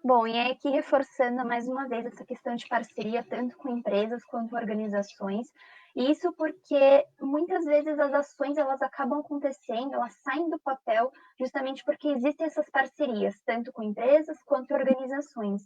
Bom, e aqui reforçando mais uma vez essa questão de parceria, tanto com empresas quanto organizações. Isso porque muitas vezes as ações elas acabam acontecendo, elas saem do papel justamente porque existem essas parcerias, tanto com empresas quanto organizações.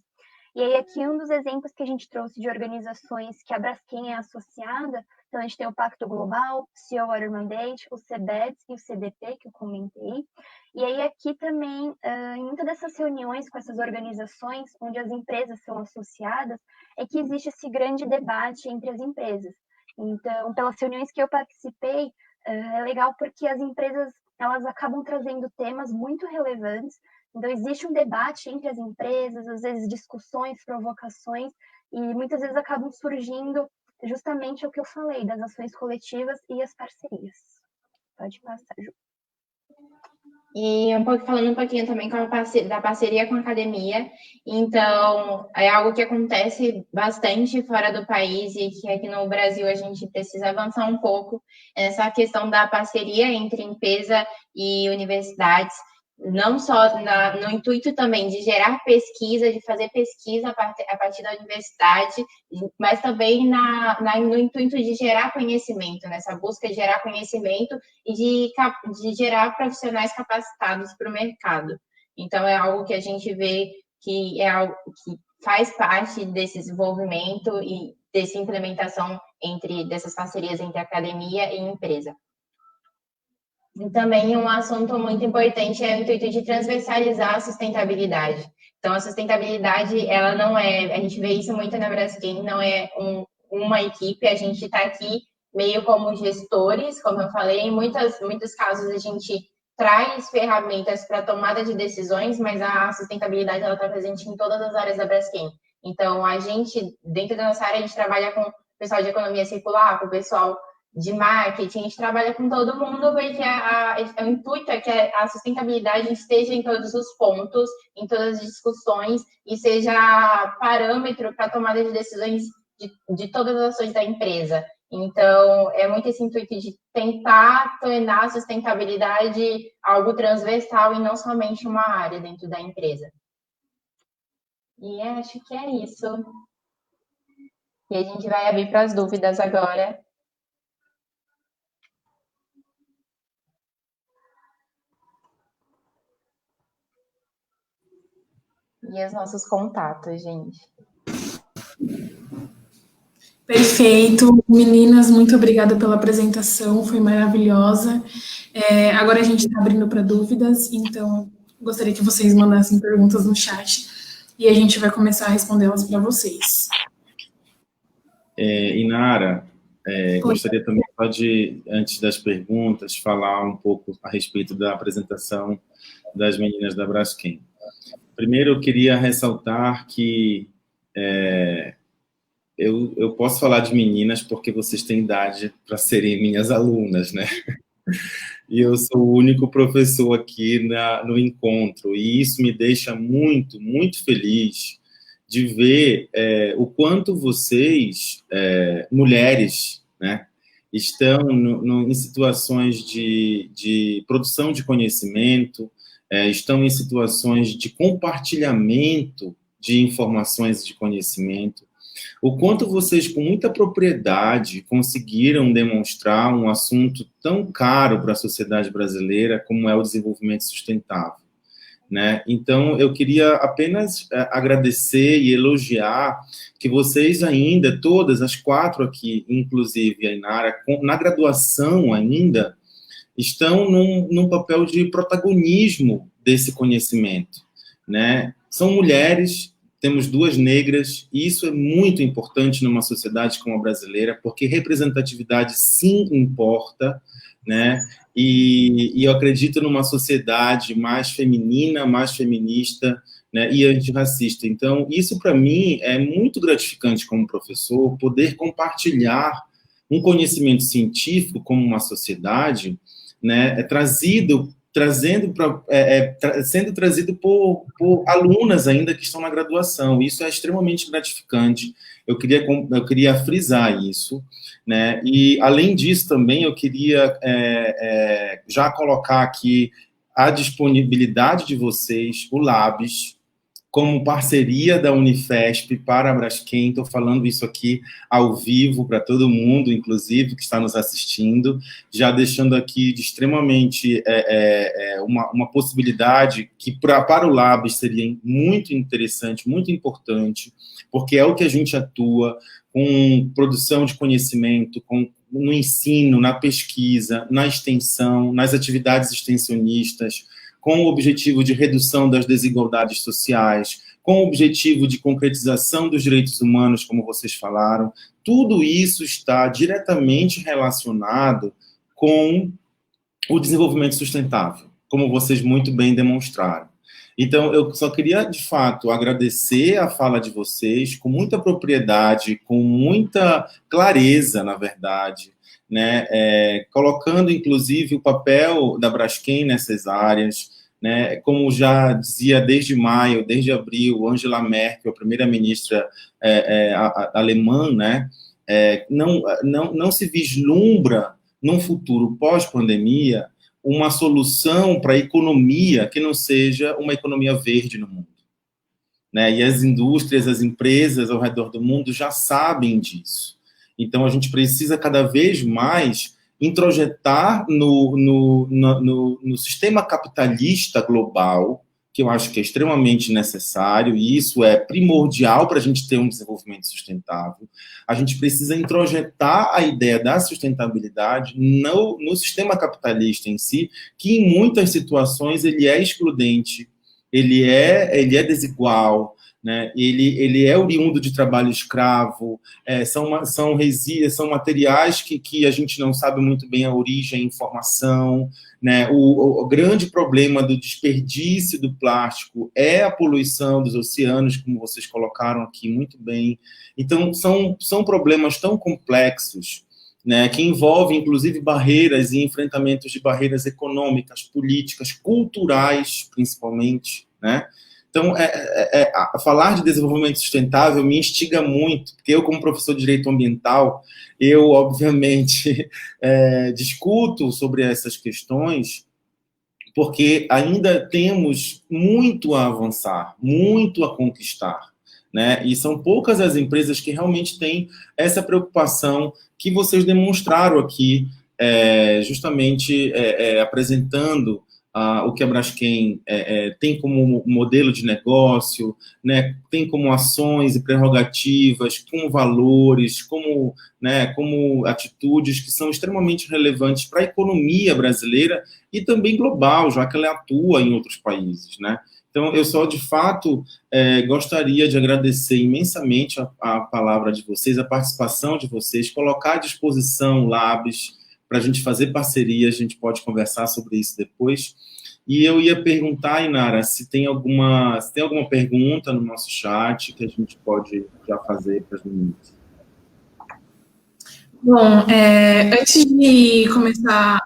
E aí aqui um dos exemplos que a gente trouxe de organizações que a Braskem é associada, então a gente tem o Pacto Global, o Sea Water Mandate, o CBEDS e o CDP, que eu comentei. E aí aqui também, em muitas dessas reuniões com essas organizações, onde as empresas são associadas, é que existe esse grande debate entre as empresas. Então, pelas reuniões que eu participei, é legal porque as empresas elas acabam trazendo temas muito relevantes. Então, existe um debate entre as empresas, às vezes discussões, provocações, e muitas vezes acabam surgindo justamente o que eu falei, das ações coletivas e as parcerias. Pode passar, Ju. E falando um pouquinho também da parceria com a academia. Então, é algo que acontece bastante fora do país e que aqui no Brasil a gente precisa avançar um pouco nessa questão da parceria entre empresa e universidades, não só no intuito também de gerar pesquisa, de fazer pesquisa a partir da universidade, mas também no intuito de gerar conhecimento, nessa busca de gerar conhecimento e de gerar profissionais capacitados para o mercado. Então, é algo que a gente vê que é algo que faz parte desse desenvolvimento e dessa implementação dessas parcerias entre academia e empresa. E também um assunto muito importante é o intuito de transversalizar a sustentabilidade. Então, a sustentabilidade, ela não é, a gente vê isso muito na Braskem, não é uma equipe, a gente está aqui meio como gestores, como eu falei, em muitos casos a gente traz ferramentas para tomada de decisões, mas a sustentabilidade ela está presente em todas as áreas da Braskem. Então, a gente, dentro da nossa área, a gente trabalha com o pessoal de economia circular, com o pessoal de marketing, a gente trabalha com todo mundo, porque o intuito é que a sustentabilidade esteja em todos os pontos, em todas as discussões, e seja parâmetro para a tomada de decisões de todas as ações da empresa. Então, é muito esse intuito de tentar tornar a sustentabilidade algo transversal e não somente uma área dentro da empresa. E acho que é isso. E a gente vai abrir para as dúvidas agora. E os nossos contatos, gente. Perfeito. Meninas, muito obrigada pela apresentação, foi maravilhosa. Agora a gente está abrindo para dúvidas, então gostaria que vocês mandassem perguntas no chat e a gente vai começar a respondê-las para vocês. Inara, gostaria também só de, antes das perguntas, falar um pouco a respeito da apresentação das meninas da Braskem. Primeiro, eu queria ressaltar que eu posso falar de meninas porque vocês têm idade para serem minhas alunas, né? E eu sou o único professor aqui no encontro, e isso me deixa muito, muito feliz de ver o quanto vocês, mulheres, né, estão em situações de produção de conhecimento, estão em situações de compartilhamento de informações e de conhecimento, o quanto vocês, com muita propriedade, conseguiram demonstrar um assunto tão caro para a sociedade brasileira como é o desenvolvimento sustentável, né? Então, eu queria apenas agradecer e elogiar que vocês ainda, todas as 4 aqui, inclusive a Inara, na graduação ainda, estão num papel de protagonismo desse conhecimento, né? São mulheres, temos 2 negras, e isso é muito importante numa sociedade como a brasileira, porque representatividade sim importa, né? E eu acredito numa sociedade mais feminina, mais feminista, né, e antirracista. Então, isso para mim é muito gratificante como professor, poder compartilhar um conhecimento científico como uma sociedade, né, sendo trazido por alunas ainda que estão na graduação. Isso é extremamente gratificante. Eu queria frisar isso, né? E, além disso, também eu queria já colocar aqui a disponibilidade de vocês, o Labs, como parceria da Unifesp para a Braskem. Estou falando isso aqui ao vivo para todo mundo, inclusive, que está nos assistindo, já deixando aqui de extremamente uma possibilidade que para o Labs seria muito interessante, muito importante, porque é o que a gente atua com produção de conhecimento, no ensino, na pesquisa, na extensão, nas atividades extensionistas, com o objetivo de redução das desigualdades sociais, com o objetivo de concretização dos direitos humanos, como vocês falaram. Tudo isso está diretamente relacionado com o desenvolvimento sustentável, como vocês muito bem demonstraram. Então, eu só queria, de fato, agradecer a fala de vocês com muita propriedade, com muita clareza, na verdade, né? Colocando, inclusive, o papel da Braskem nessas áreas, né? Como já dizia desde maio, desde abril, Angela Merkel, a primeira-ministra alemã, né? Não se vislumbra, num futuro pós-pandemia, uma solução para a economia que não seja uma economia verde no mundo, né? E as indústrias, as empresas ao redor do mundo já sabem disso. Então, a gente precisa cada vez mais introjetar no sistema capitalista global, que eu acho que é extremamente necessário, e isso é primordial para a gente ter um desenvolvimento sustentável. A gente precisa introjetar a ideia da sustentabilidade no sistema capitalista em si, que em muitas situações ele é excludente, ele é desigual, né? Ele é oriundo de trabalho escravo, são materiais que a gente não sabe muito bem a origem e informação, né? O grande problema do desperdício do plástico é a poluição dos oceanos, como vocês colocaram aqui muito bem. Então, são problemas tão complexos, né, que envolvem, inclusive, barreiras e enfrentamentos de barreiras econômicas, políticas, culturais, principalmente, né? Então, falar de desenvolvimento sustentável me instiga muito, porque eu, como professor de direito ambiental, eu, obviamente, discuto sobre essas questões, porque ainda temos muito a avançar, muito a conquistar, né? E são poucas as empresas que realmente têm essa preocupação que vocês demonstraram aqui, justamente apresentando o que a Braskem tem como modelo de negócio, né, tem como ações e prerrogativas, como valores, como atitudes que são extremamente relevantes para a economia brasileira e também global, já que ela atua em outros países, né? Então, eu só, de fato, gostaria de agradecer imensamente a palavra de vocês, a participação de vocês, colocar à disposição Labs para a gente fazer parceria, a gente pode conversar sobre isso depois. E eu ia perguntar, Inara, se tem alguma pergunta no nosso chat que a gente pode já fazer para as meninas. Bom, antes de começar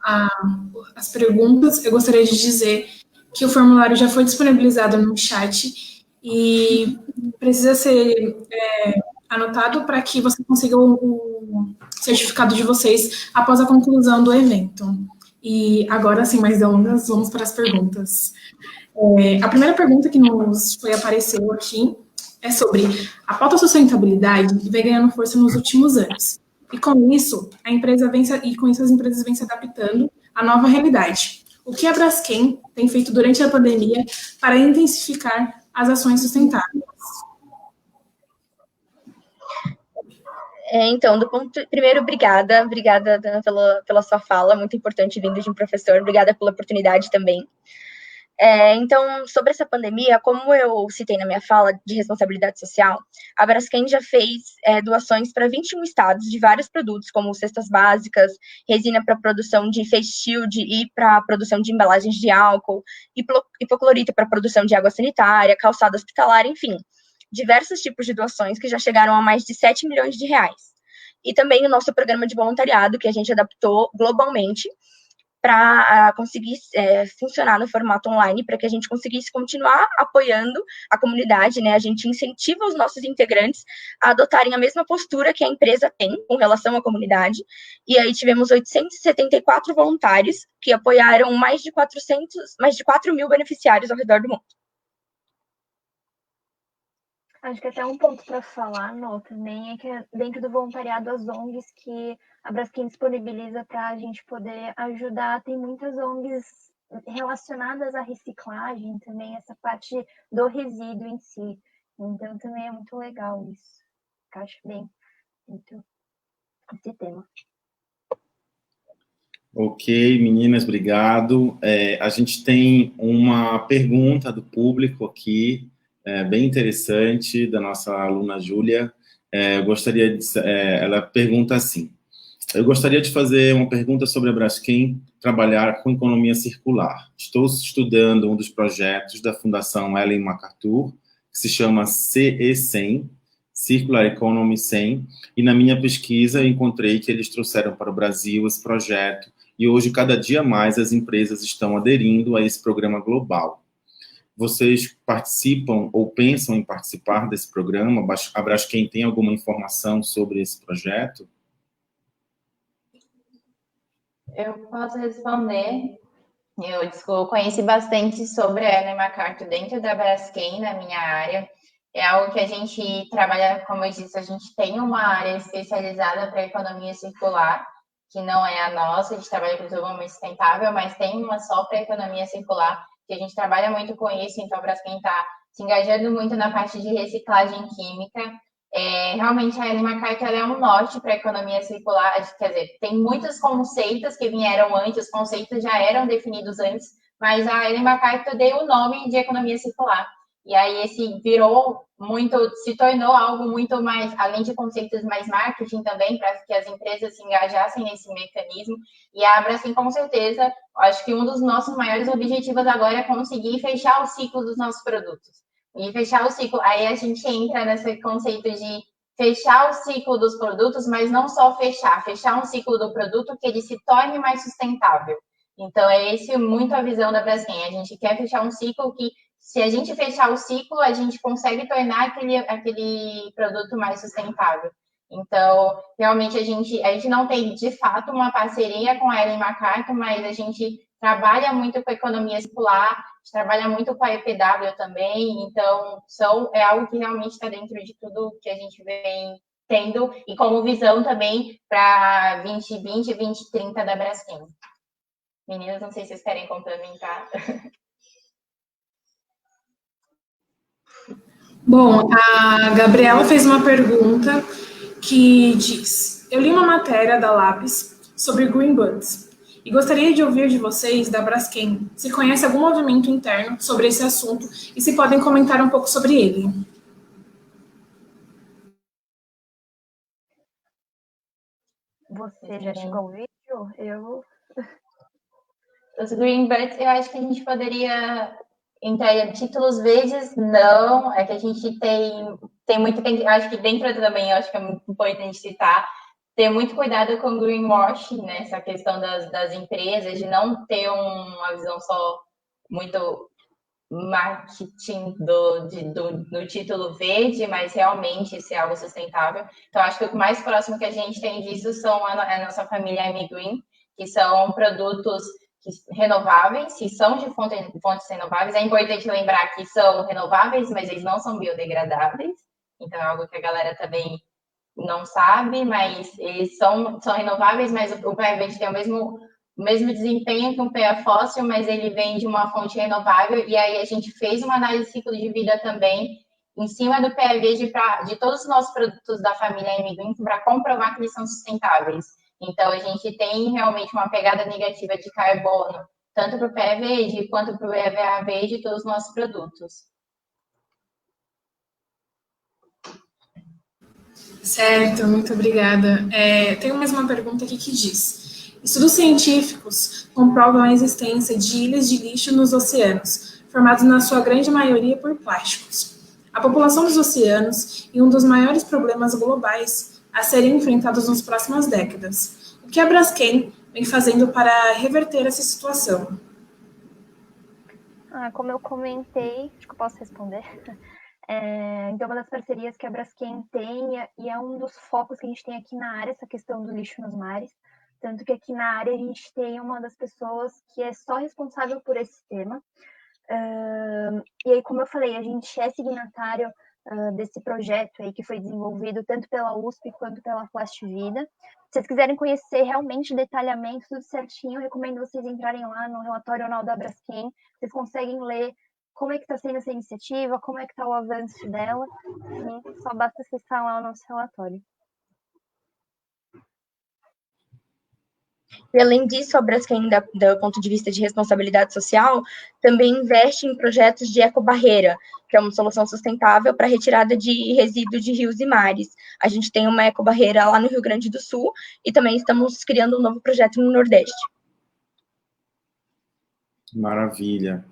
as perguntas, eu gostaria de dizer que o formulário já foi disponibilizado no chat e precisa ser anotado para que você consiga o certificado de vocês após a conclusão do evento. E agora, sem mais delongas, vamos para as perguntas. A primeira pergunta que apareceu aqui é sobre a pauta sustentabilidade vem ganhando força nos últimos anos. E com isso, as empresas vêm se adaptando à nova realidade. O que a Braskem tem feito durante a pandemia para intensificar as ações sustentáveis? Então, primeiro, obrigada, Dana, pela sua fala, muito importante vindo de um professor, obrigada pela oportunidade também. Então, sobre essa pandemia, como eu citei na minha fala de responsabilidade social, a Braskem já fez doações para 21 estados de vários produtos, como cestas básicas, resina para produção de face shield e para produção de embalagens de álcool, hipoclorito para produção de água sanitária, calçado hospitalar, enfim, diversos tipos de doações que já chegaram a mais de 7 milhões de reais. E também o nosso programa de voluntariado, que a gente adaptou globalmente, para conseguir funcionar no formato online, para que a gente conseguisse continuar apoiando a comunidade, né? A gente incentiva os nossos integrantes a adotarem a mesma postura que a empresa tem com relação à comunidade, e aí tivemos 874 voluntários que apoiaram mais de 4 mil beneficiários ao redor do mundo. Acho que até um ponto para falar, também é que dentro do voluntariado, as ONGs que a Braskem disponibiliza para a gente poder ajudar, tem muitas ONGs relacionadas à reciclagem também, essa parte do resíduo em si. Então, também é muito legal isso. Eu acho bem muito esse tema. Ok, meninas, obrigado. A gente tem uma pergunta do público aqui, bem interessante, da nossa aluna Júlia. Ela pergunta assim: eu gostaria de fazer uma pergunta sobre a Braskem trabalhar com economia circular. Estou estudando um dos projetos da Fundação Ellen MacArthur, que se chama CE100, Circular Economy 100, e na minha pesquisa eu encontrei que eles trouxeram para o Brasil esse projeto, e hoje, cada dia mais, as empresas estão aderindo a esse programa global. Vocês participam ou pensam em participar desse programa? A Braskem tem alguma informação sobre esse projeto? Eu posso responder. Eu conheci bastante sobre a Ellen MacArthur dentro da Braskem, na minha área. É algo que a gente trabalha, como eu disse, a gente tem uma área especializada para economia circular, que não é a nossa, a gente trabalha com desenvolvimento sustentável, mas tem uma só para economia circular, que a gente trabalha muito com isso, então a Braskem está se engajando muito na parte de reciclagem química. Realmente a Ellen MacArthur é um norte para a economia circular, quer dizer, tem muitos conceitos que vieram antes, os conceitos já eram definidos antes, mas a Ellen MacArthur deu o nome de economia circular. E aí se tornou algo muito mais, além de conceitos mais marketing também, para que as empresas se engajassem nesse mecanismo. E a Braskem, com certeza, acho que um dos nossos maiores objetivos agora é conseguir fechar o ciclo dos nossos produtos. E fechar o ciclo, aí a gente entra nesse conceito de fechar o ciclo dos produtos, mas não só fechar um ciclo do produto que ele se torne mais sustentável. Então, é esse muito a visão da Braskem. A gente quer fechar um ciclo que, se a gente fechar o ciclo, a gente consegue tornar aquele produto mais sustentável. Então, realmente, a gente não tem, de fato, uma parceria com a Ellen MacArthur, mas a gente trabalha muito com a economia circular, a gente trabalha muito com a EPW também, então é algo que realmente está dentro de tudo que a gente vem tendo e como visão também para 2020 e 2030 da Braskem. Meninas, não sei se vocês querem complementar. Bom, a Gabriela fez uma pergunta que diz: eu li uma matéria da Lápis sobre Green Buds e gostaria de ouvir de vocês, da Braskem, se conhece algum movimento interno sobre esse assunto e se podem comentar um pouco sobre ele. Você já chegou ao vídeo? Os Green Buds, eu acho que a gente poderia entrar em títulos verdes, não, é que a gente tem muito, acho que dentro também, eu acho que é muito importante citar, ter muito cuidado com o greenwashing, né, essa questão das empresas, de não ter uma visão só muito marketing do título verde, mas realmente ser algo sustentável. Então, acho que o mais próximo que a gente tem disso são a nossa família M Green, que são produtos renováveis, que são de fontes renováveis. É importante lembrar que são renováveis, mas eles não são biodegradáveis. Então, é algo que a galera também não sabe, mas eles são renováveis, mas o PE verde tem o mesmo desempenho que um PE fóssil, mas ele vem de uma fonte renovável, e aí a gente fez uma análise de ciclo de vida também em cima do PE verde de todos os nossos produtos da família M-Green para comprovar que eles são sustentáveis. Então, a gente tem realmente uma pegada negativa de carbono, tanto para o PE verde quanto para o EVA verde de todos os nossos produtos. Certo, muito obrigada. Tem mais uma pergunta aqui que diz: estudos científicos comprovam a existência de ilhas de lixo nos oceanos, formados na sua grande maioria por plásticos. A população dos oceanos é um dos maiores problemas globais a serem enfrentados nas próximas décadas. O que a Braskem vem fazendo para reverter essa situação? Como eu comentei, acho que eu posso responder. Então, uma das parcerias que a Braskem tem, e é um dos focos que a gente tem aqui na área, essa questão do lixo nos mares, tanto que aqui na área a gente tem uma das pessoas que é só responsável por esse tema. E aí, como eu falei, a gente é signatário desse projeto aí que foi desenvolvido tanto pela USP quanto pela Plastivida. Se vocês quiserem conhecer realmente detalhamento, tudo certinho, eu recomendo vocês entrarem lá no relatório anual da Braskem. Vocês conseguem ler como é que está sendo essa iniciativa, como é que está o avanço dela. E só basta acessar lá o nosso relatório. E além disso, a Braskem, do ponto de vista de responsabilidade social, também investe em projetos de ecobarreira, que é uma solução sustentável para a retirada de resíduos de rios e mares. A gente tem uma ecobarreira lá no Rio Grande do Sul e também estamos criando um novo projeto no Nordeste. Maravilha.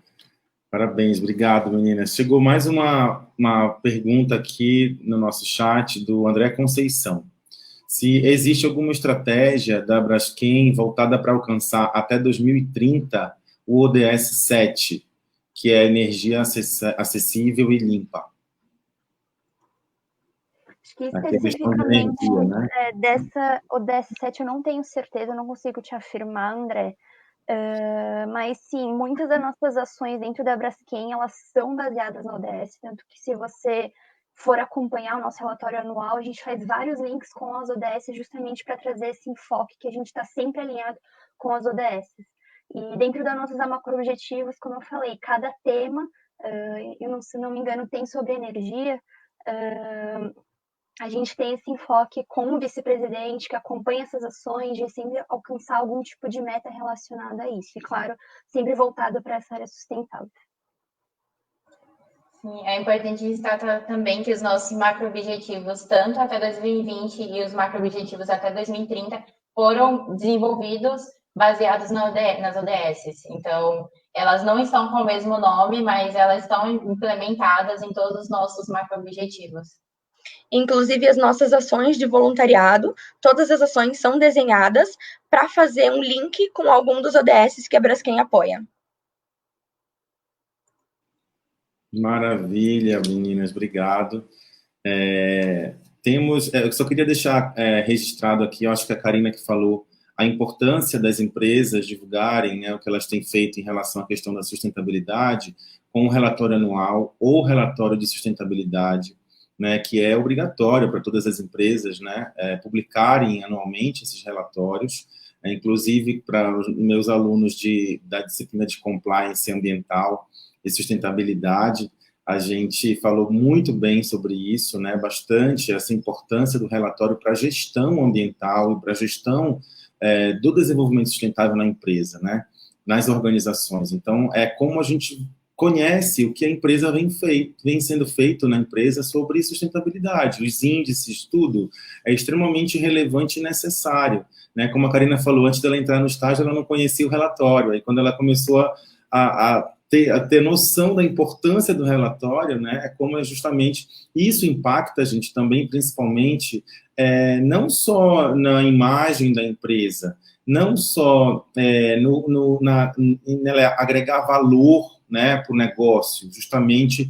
Parabéns, obrigado, meninas. Chegou mais uma pergunta aqui no nosso chat do André Conceição. Se existe alguma estratégia da Braskem voltada para alcançar até 2030 o ODS 7, que é energia acessível e limpa. Acho que especificamente energia, né? Dessa ODS 7 eu não tenho certeza, não consigo te afirmar, André. Mas sim, muitas das nossas ações dentro da Braskem, elas são baseadas no ODS, tanto que se você for acompanhar o nosso relatório anual, a gente faz vários links com as ODS justamente para trazer esse enfoque que a gente está sempre alinhado com as ODS. E dentro das nossas macro-objetivos, como eu falei, cada tema, se não me engano, tem sobre energia, a gente tem esse enfoque com o vice-presidente que acompanha essas ações de sempre alcançar algum tipo de meta relacionada a isso. E, claro, sempre voltado para essa área sustentável. Sim, é importante destacar também que os nossos macro-objetivos, tanto até 2020 e os macro-objetivos até 2030, foram desenvolvidos baseados nas ODS. Então, elas não estão com o mesmo nome, mas elas estão implementadas em todos os nossos macro-objetivos. Inclusive, as nossas ações de voluntariado, todas as ações são desenhadas para fazer um link com algum dos ODS que a Braskem apoia. Maravilha, meninas, obrigado. Eu só queria deixar registrado aqui, eu acho que a Karina que falou a importância das empresas divulgarem, né, o que elas têm feito em relação à questão da sustentabilidade com o relatório anual ou relatório de sustentabilidade, né, que é obrigatório para todas as empresas, né, publicarem anualmente esses relatórios, inclusive para os meus alunos da disciplina de compliance ambiental e sustentabilidade. A gente falou muito bem sobre isso, né, bastante essa importância do relatório para a gestão ambiental e para a gestão do desenvolvimento sustentável na empresa, né, nas organizações. Então, é como a gente conhece o que a empresa vem sendo feito na empresa sobre sustentabilidade, os índices, tudo é extremamente relevante e necessário, né? Como a Karina falou, antes dela entrar no estágio, ela não conhecia o relatório, aí quando ela começou a ter noção da importância do relatório, né, é como justamente isso impacta a gente também, principalmente, não só na imagem da empresa, não só agregar valor, né, para o negócio, justamente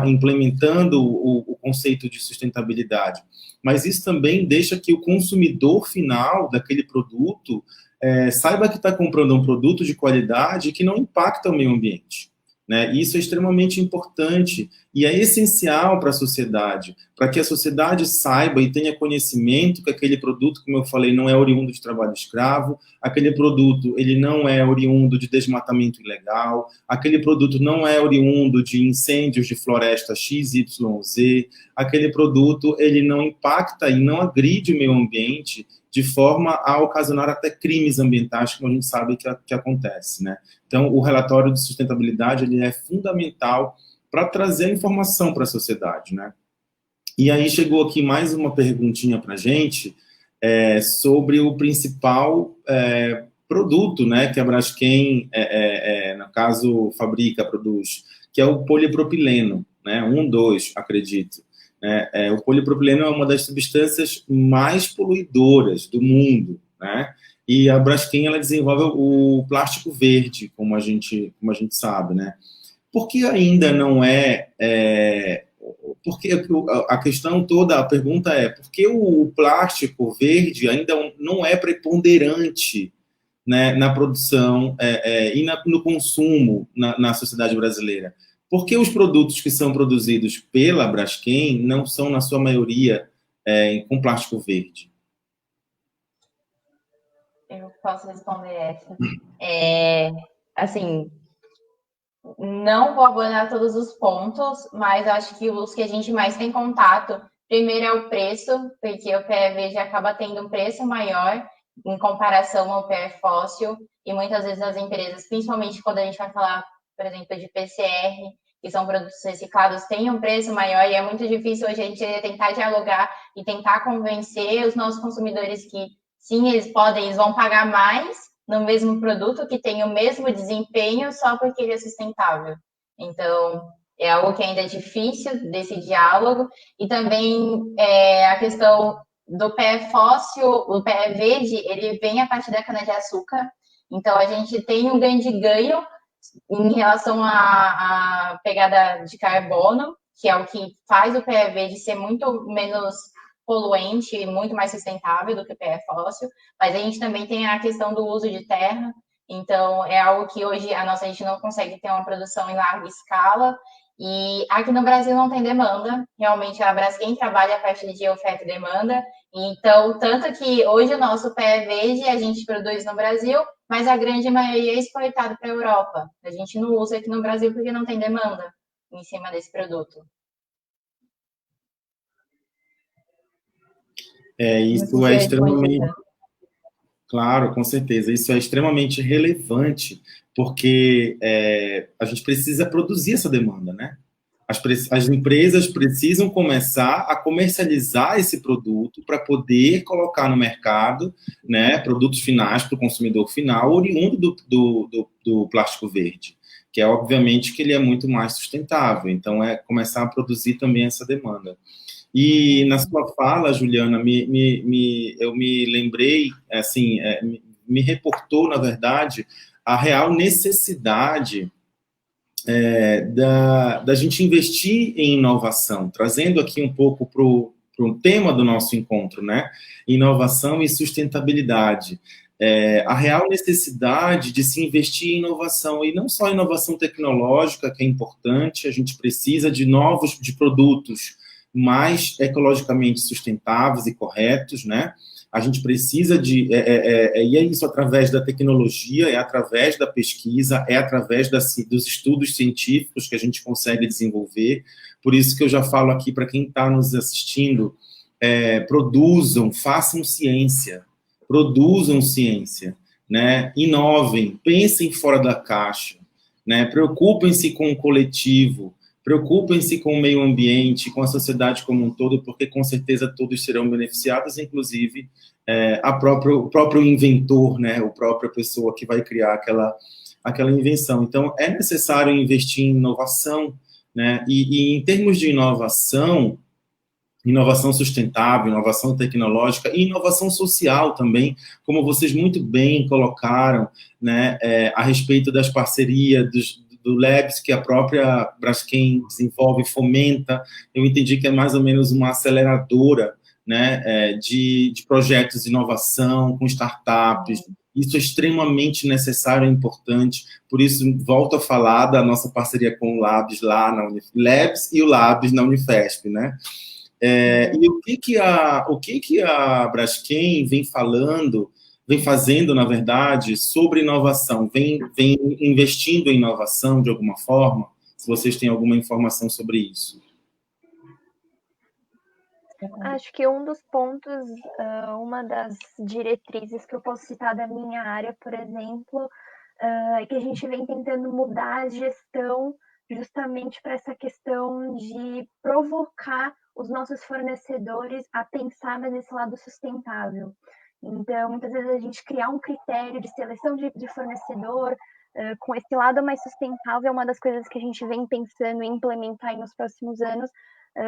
implementando o conceito de sustentabilidade. Mas isso também deixa que o consumidor final daquele produto saiba que está comprando um produto de qualidade que não impacta o meio ambiente, né? Isso é extremamente importante e é essencial para a sociedade, para que a sociedade saiba e tenha conhecimento que aquele produto, como eu falei, não é oriundo de trabalho escravo, aquele produto ele não é oriundo de desmatamento ilegal, aquele produto não é oriundo de incêndios de floresta XYZ, aquele produto ele não impacta e não agride o meio ambiente de forma a ocasionar até crimes ambientais, como a gente sabe que acontece, né? Então, o relatório de sustentabilidade ele é fundamental para trazer informação para a sociedade, né? E aí chegou aqui mais uma perguntinha para a gente sobre o principal produto, né, que a Braskem, no caso, produz, que é o polipropileno, né, 2, acredito. O polipropileno é uma das substâncias mais poluidoras do mundo, né? E a Braskem ela desenvolve o plástico verde, como a gente sabe, né? Por que ainda não porque a questão toda, a pergunta é, por que o plástico verde ainda não é preponderante, né, na produção e no consumo na sociedade brasileira? Por que os produtos que são produzidos pela Braskem não são, na sua maioria, com plástico verde? Eu posso responder essa. Assim, não vou abordar todos os pontos, mas acho que os que a gente mais tem contato, primeiro é o preço, porque o PE acaba tendo um preço maior em comparação ao PE fóssil, e muitas vezes as empresas, principalmente quando a gente vai falar, por exemplo, de PCR, que são produtos reciclados, têm um preço maior, e é muito difícil hoje a gente tentar dialogar e tentar convencer os nossos consumidores que sim, eles vão pagar mais no mesmo produto que tem o mesmo desempenho só porque ele é sustentável. Então, é algo que ainda é difícil desse diálogo. E também a questão do PE fóssil, o PE verde, ele vem a partir da cana-de-açúcar. Então, a gente tem um grande ganho em relação à pegada de carbono, que é o que faz o PE verde ser muito menos poluente e muito mais sustentável do que o PE fóssil, mas a gente também tem a questão do uso de terra, então é algo que hoje a gente não consegue ter uma produção em larga escala, e aqui no Brasil não tem demanda, realmente a Braskem trabalha a partir de oferta e demanda, então tanto que hoje o nosso PE verde a gente produz no Brasil, mas a grande maioria é exportado para a Europa, a gente não usa aqui no Brasil porque não tem demanda em cima desse produto. Isso é extremamente... Claro, com certeza. Isso é extremamente relevante, porque a gente precisa produzir essa demanda, né? As empresas precisam começar a comercializar esse produto para poder colocar no mercado, né, produtos finais para o consumidor final, oriundo do plástico verde, que é, obviamente, que ele é muito mais sustentável. Então, começar a produzir também essa demanda. E na sua fala, Juliana, eu me lembrei, assim, me reportou, na verdade, a real necessidade da gente investir em inovação, trazendo aqui um pouco para o tema do nosso encontro, né? Inovação e sustentabilidade. a real necessidade de se investir em inovação, e não só inovação tecnológica, que é importante, a gente precisa de de produtos mais ecologicamente sustentáveis e corretos, né? A gente precisa e é isso através da tecnologia, é através da pesquisa, é através dos estudos científicos que a gente consegue desenvolver. Por isso que eu já falo aqui para quem está nos assistindo, produzam, façam ciência, né? Inovem, pensem fora da caixa, né? Preocupem-se com o coletivo, preocupem-se com o meio ambiente, com a sociedade como um todo, porque com certeza todos serão beneficiados, inclusive o próprio inventor, né? A própria pessoa que vai criar aquela invenção. Então, é necessário investir em inovação, né? E em termos de inovação sustentável, inovação tecnológica e inovação social também, como vocês muito bem colocaram, né, a respeito das parcerias, do Labs que a própria Braskem desenvolve e fomenta. Eu entendi que é mais ou menos uma aceleradora, né, de projetos de inovação com startups. Isso é extremamente necessário e importante, por isso volto a falar da nossa parceria com o Labs lá na Labs e o Labs na Unifesp, né? E o que a Braskem vem fazendo, na verdade, sobre inovação? Vem investindo em inovação de alguma forma? Se vocês têm alguma informação sobre isso. Acho que um dos pontos, uma das diretrizes que eu posso citar da minha área, por exemplo, é que a gente vem tentando mudar a gestão justamente para essa questão de provocar os nossos fornecedores a pensar mais nesse lado sustentável. Então, muitas vezes a gente criar um critério de seleção de fornecedor com esse lado mais sustentável é uma das coisas que a gente vem pensando em implementar aí nos próximos anos,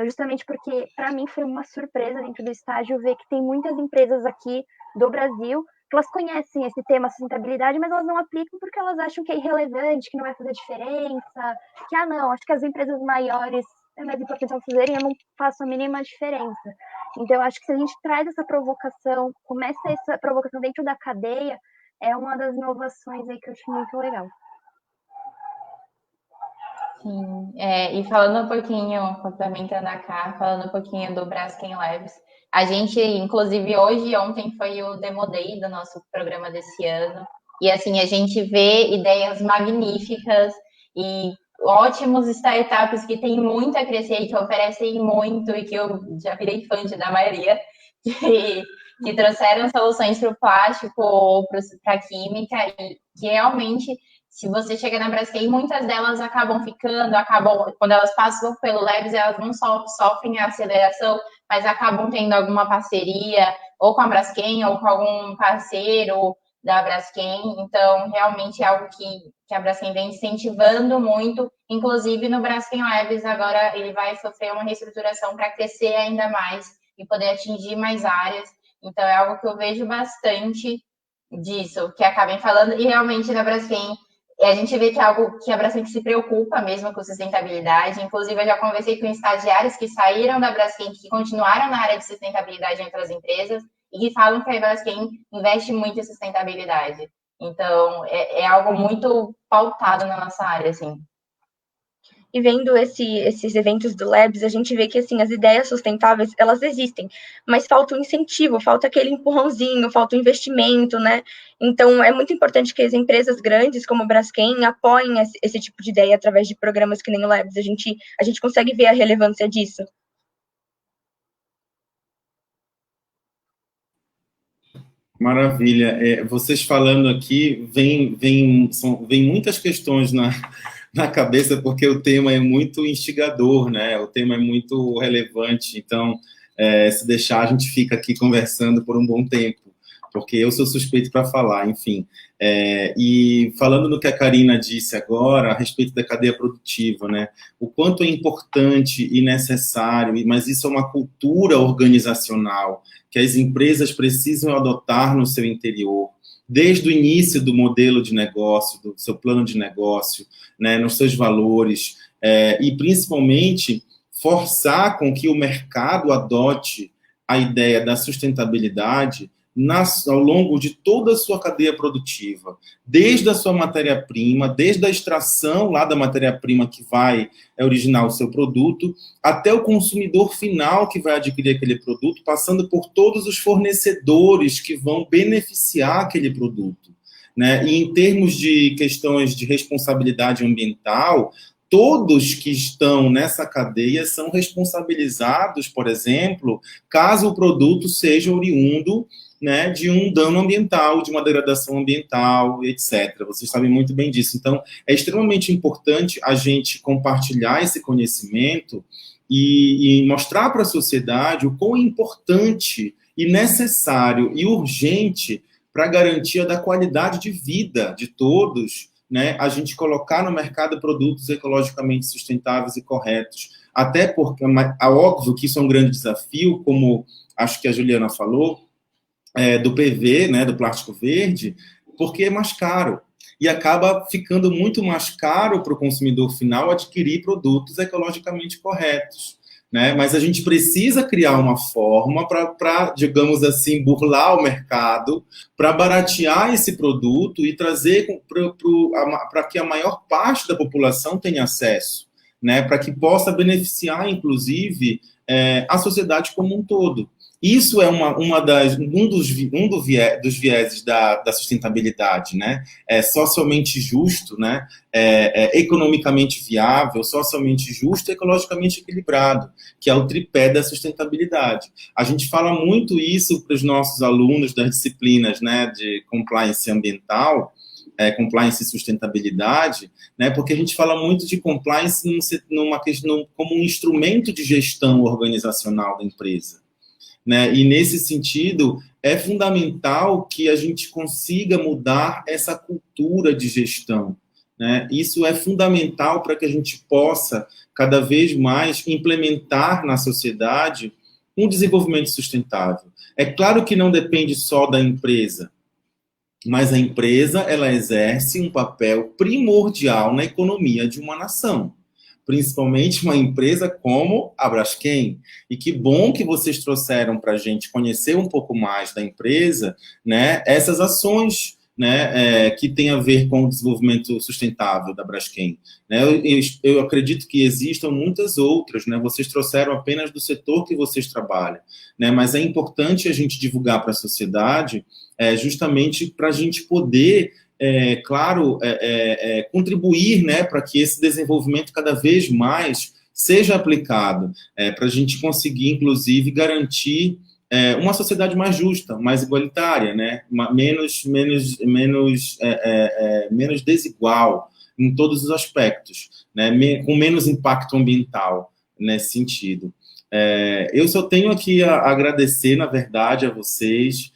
justamente porque, para mim, foi uma surpresa dentro do estágio ver que tem muitas empresas aqui do Brasil que elas conhecem esse tema sustentabilidade, mas elas não aplicam porque elas acham que é irrelevante, que não vai fazer diferença, que, não, acho que as empresas maiores é mais importante elas fazerem, eu não faço a mínima diferença. Então, eu acho que se a gente traz essa provocação, começa essa provocação dentro da cadeia, é uma das inovações aí que eu acho muito legal. Sim, e falando um pouquinho, complementando a Cá, falando um pouquinho do Braskem Labs, a gente, inclusive hoje e ontem foi o Demo Day do nosso programa desse ano, e assim, a gente vê ideias magníficas e ótimos startups que têm muito a crescer e que oferecem muito, e que eu já virei fã da maioria, que trouxeram soluções para o plástico ou para a química, e que realmente, se você chega na Braskem, muitas delas acabam quando elas passam pelo Labs, elas não só sofrem a aceleração, mas acabam tendo alguma parceria, ou com a Braskem, ou com algum parceiro da Braskem. Então, realmente é algo que a Braskem vem incentivando muito, inclusive no Braskem Labs, agora ele vai sofrer uma reestruturação para crescer ainda mais e poder atingir mais áreas. Então, é algo que eu vejo bastante disso, que acabem falando, e realmente na Braskem, a gente vê que é algo que a Braskem se preocupa mesmo com sustentabilidade. Inclusive, eu já conversei com estagiários que saíram da Braskem, que continuaram na área de sustentabilidade em outras empresas, e que falam que a Braskem investe muito em sustentabilidade. Então, é algo muito pautado na nossa área, assim. E vendo esses eventos do Labs, a gente vê que, assim, as ideias sustentáveis, elas existem, mas falta o incentivo, falta aquele empurrãozinho, falta o investimento, né? Então, é muito importante que as empresas grandes, como a Braskem, apoiem esse tipo de ideia através de programas que nem o Labs. A gente consegue ver a relevância disso. Maravilha. Vocês falando aqui, vem muitas questões na cabeça, porque o tema é muito instigador, né? O tema é muito relevante. Então, se deixar, a gente fica aqui conversando por um bom tempo, porque eu sou suspeito para falar, enfim. E falando no que a Karina disse agora, a respeito da cadeia produtiva, né? O quanto é importante e necessário, mas isso é uma cultura organizacional que as empresas precisam adotar no seu interior, desde o início do modelo de negócio, do seu plano de negócio, né, nos seus valores, e principalmente forçar com que o mercado adote a ideia da sustentabilidade ao longo de toda a sua cadeia produtiva, desde a sua matéria-prima, desde a extração lá da matéria-prima que vai originar o seu produto, até o consumidor final que vai adquirir aquele produto, passando por todos os fornecedores que vão beneficiar aquele produto, né? E em termos de questões de responsabilidade ambiental, todos que estão nessa cadeia são responsabilizados, por exemplo, caso o produto seja oriundo, né, de um dano ambiental, de uma degradação ambiental, etc. Vocês sabem muito bem disso. Então, é extremamente importante a gente compartilhar esse conhecimento e mostrar para a sociedade o quão importante e necessário e urgente para a garantia da qualidade de vida de todos, né, a gente colocar no mercado produtos ecologicamente sustentáveis e corretos. Até porque é óbvio que isso é um grande desafio, como acho que a Juliana falou, do PV, né, do plástico verde, porque é mais caro. E acaba ficando muito mais caro para o consumidor final adquirir produtos ecologicamente corretos, né? Mas a gente precisa criar uma forma para, digamos assim, burlar o mercado, para baratear esse produto e trazer para que a maior parte da população tenha acesso, né? Para que possa beneficiar, inclusive, a sociedade como um todo. Isso é dos vieses da sustentabilidade, né? É socialmente justo, né? Economicamente viável, socialmente justo e ecologicamente equilibrado, que é o tripé da sustentabilidade. A gente fala muito isso para os nossos alunos das disciplinas, né, de compliance ambiental, compliance e sustentabilidade, né, porque a gente fala muito de compliance numa questão, como um instrumento de gestão organizacional da empresa, né? E, nesse sentido, é fundamental que a gente consiga mudar essa cultura de gestão, né? Isso é fundamental para que a gente possa, cada vez mais, implementar na sociedade um desenvolvimento sustentável. É claro que não depende só da empresa, mas a empresa, ela exerce um papel primordial na economia de uma nação, principalmente uma empresa como a Braskem. E que bom que vocês trouxeram para a gente conhecer um pouco mais da empresa, né, essas ações, né, que tem a ver com o desenvolvimento sustentável da Braskem. Né? Eu acredito que existam muitas outras, né? Vocês trouxeram apenas do setor que vocês trabalham, né? Mas é importante a gente divulgar para a sociedade, justamente para a gente poder, claro, contribuir, né, para que esse desenvolvimento cada vez mais seja aplicado, para a gente conseguir, inclusive, garantir uma sociedade mais justa, mais igualitária, né, menos desigual em todos os aspectos, né, com menos impacto ambiental nesse sentido. Eu só tenho aqui a agradecer, na verdade, a vocês.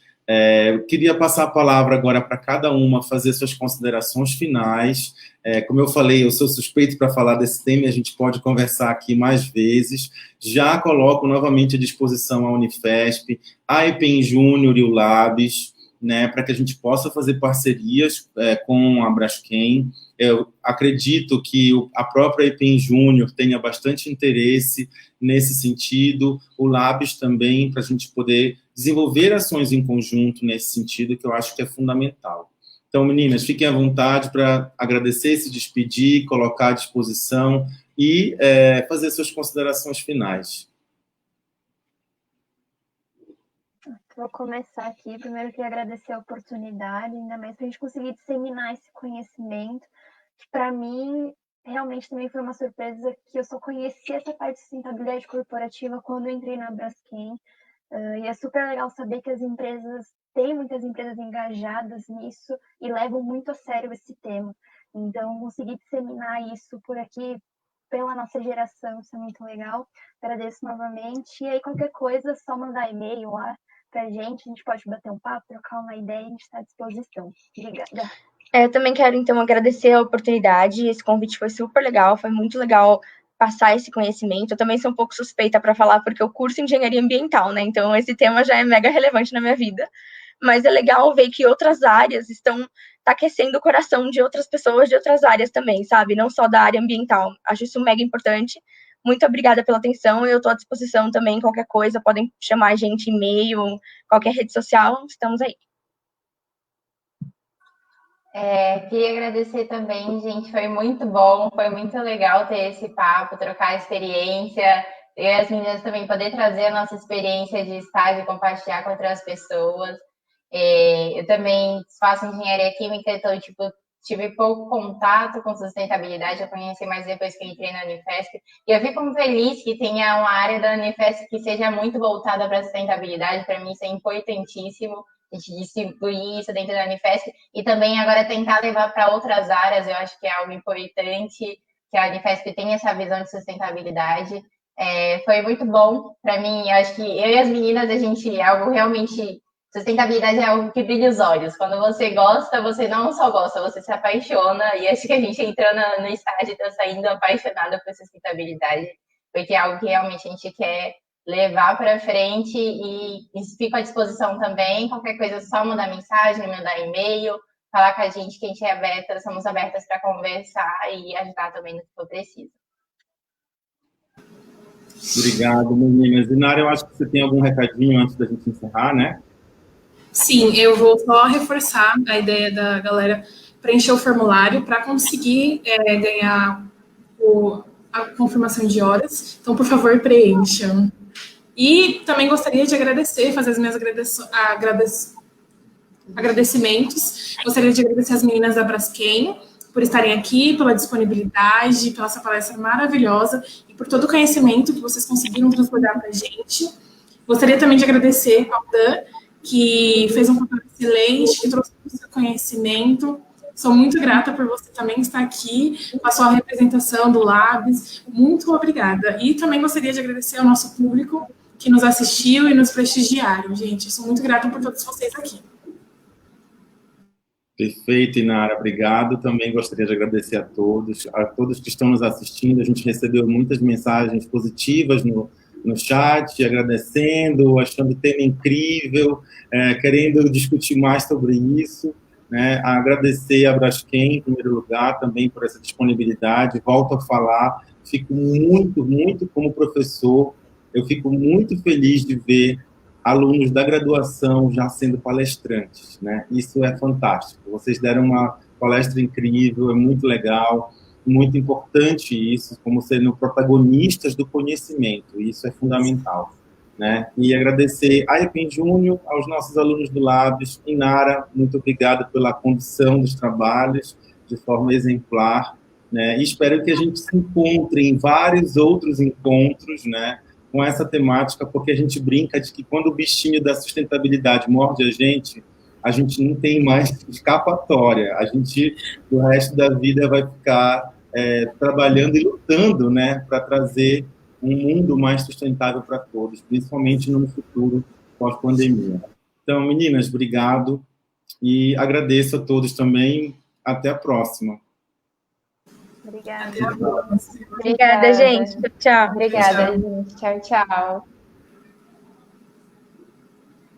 Eu queria passar a palavra agora para cada uma fazer suas considerações finais. Como eu falei, eu sou suspeito para falar desse tema e a gente pode conversar aqui mais vezes. Já coloco novamente à disposição a Unifesp, a EPEN Júnior e o Labs, né, para que a gente possa fazer parcerias com a Braskem. Eu acredito que a própria EPEN Júnior tenha bastante interesse nesse sentido, o Labs também, para a gente poder desenvolver ações em conjunto nesse sentido, que eu acho que é fundamental. Então, meninas, fiquem à vontade para agradecer, se despedir, colocar à disposição e fazer suas considerações finais. Vou começar aqui. Primeiro, eu queria agradecer a oportunidade, ainda mais para a gente conseguir disseminar esse conhecimento, que para mim realmente também foi uma surpresa, que eu só conheci essa parte de sustentabilidade corporativa quando eu entrei na Braskem. E é super legal saber que tem muitas empresas engajadas nisso e levam muito a sério esse tema. Então, conseguir disseminar isso por aqui, pela nossa geração, isso é muito legal. Agradeço novamente. E aí, qualquer coisa, só mandar e-mail lá pra gente. A gente pode bater um papo, trocar uma ideia, a gente está à disposição. Obrigada. Também quero, então, agradecer a oportunidade. Esse convite foi super legal, foi muito legal passar esse conhecimento. Eu também sou um pouco suspeita para falar, porque eu curso engenharia ambiental, né? Então, esse tema já é mega relevante na minha vida. Mas é legal ver que outras áreas estão aquecendo o coração de outras pessoas de outras áreas também, sabe? Não só da área ambiental. Acho isso mega importante, Muito obrigada pela atenção, eu estou à disposição também, qualquer coisa, podem chamar a gente, e-mail, qualquer rede social, estamos aí. Queria agradecer também, gente, foi muito bom, foi muito legal ter esse papo, trocar experiência, eu e as meninas também poder trazer a nossa experiência de estágio e compartilhar com outras pessoas. Eu também faço engenharia química, então, tipo, tive pouco contato com sustentabilidade, eu conheci mais depois que eu entrei na Unifesp, e eu fico feliz que tenha uma área da Unifesp que seja muito voltada para a sustentabilidade, para mim isso é importantíssimo, a gente distribuir isso dentro da Unifesp, e também agora tentar levar para outras áreas, eu acho que é algo importante, que a Unifesp tenha essa visão de sustentabilidade. Foi muito bom para mim, eu acho que eu e as meninas, a gente, é algo realmente... Sustentabilidade é algo que brilha os olhos. Quando você gosta, você não só gosta, você se apaixona. E acho que a gente entrou no estágio e está saindo apaixonada por sustentabilidade, porque é algo que realmente a gente quer levar para frente e fico à disposição também. Qualquer coisa, só mandar mensagem, mandar e-mail, falar com a gente que a gente é aberta, somos abertas para conversar e ajudar também no que for preciso. Obrigado, meninas. Inara, eu acho que você tem algum recadinho antes da gente encerrar, né? Sim, eu vou só reforçar a ideia da galera preencher o formulário para conseguir ganhar a confirmação de horas. Então, por favor, preencham. E também gostaria de agradecer, fazer as minhas agradecimentos. Gostaria de agradecer as meninas da Braskem por estarem aqui, pela disponibilidade, pela essa palestra maravilhosa e por todo o conhecimento que vocês conseguiram transbordar para a gente. Gostaria também de agradecer ao Dan, que fez um papel excelente, que trouxe o seu conhecimento. Sou muito grata por você também estar aqui, com a sua representação do Labs. Muito obrigada. E também gostaria de agradecer ao nosso público que nos assistiu e nos prestigiaram, gente. Sou muito grata por todos vocês aqui. Perfeito, Inara, obrigado. Também gostaria de agradecer a todos que estão nos assistindo. A gente recebeu muitas mensagens positivas no chat, agradecendo, achando o tema incrível, querendo discutir mais sobre isso, né? Agradecer a Braskem, em primeiro lugar, também por essa disponibilidade. Volto a falar, fico muito, muito, como professor, eu fico muito feliz de ver alunos da graduação já sendo palestrantes, né? Isso é fantástico. Vocês deram uma palestra incrível, é muito legal, muito importante isso, como sendo protagonistas do conhecimento, isso é fundamental, né? E agradecer a EPEN Júnior, aos nossos alunos do Labs. Inara, muito obrigado pela condução dos trabalhos de forma exemplar, né? E espero que a gente se encontre em vários outros encontros, né, com essa temática, porque a gente brinca de que quando o bichinho da sustentabilidade morde a gente não tem mais escapatória. A gente, o resto da vida, vai ficar trabalhando e lutando, né, para trazer um mundo mais sustentável para todos, principalmente no futuro pós-pandemia. Então, meninas, obrigado e agradeço a todos também. Até a próxima. Obrigada. Obrigada, gente. Tchau. Obrigada, gente. Tchau, tchau.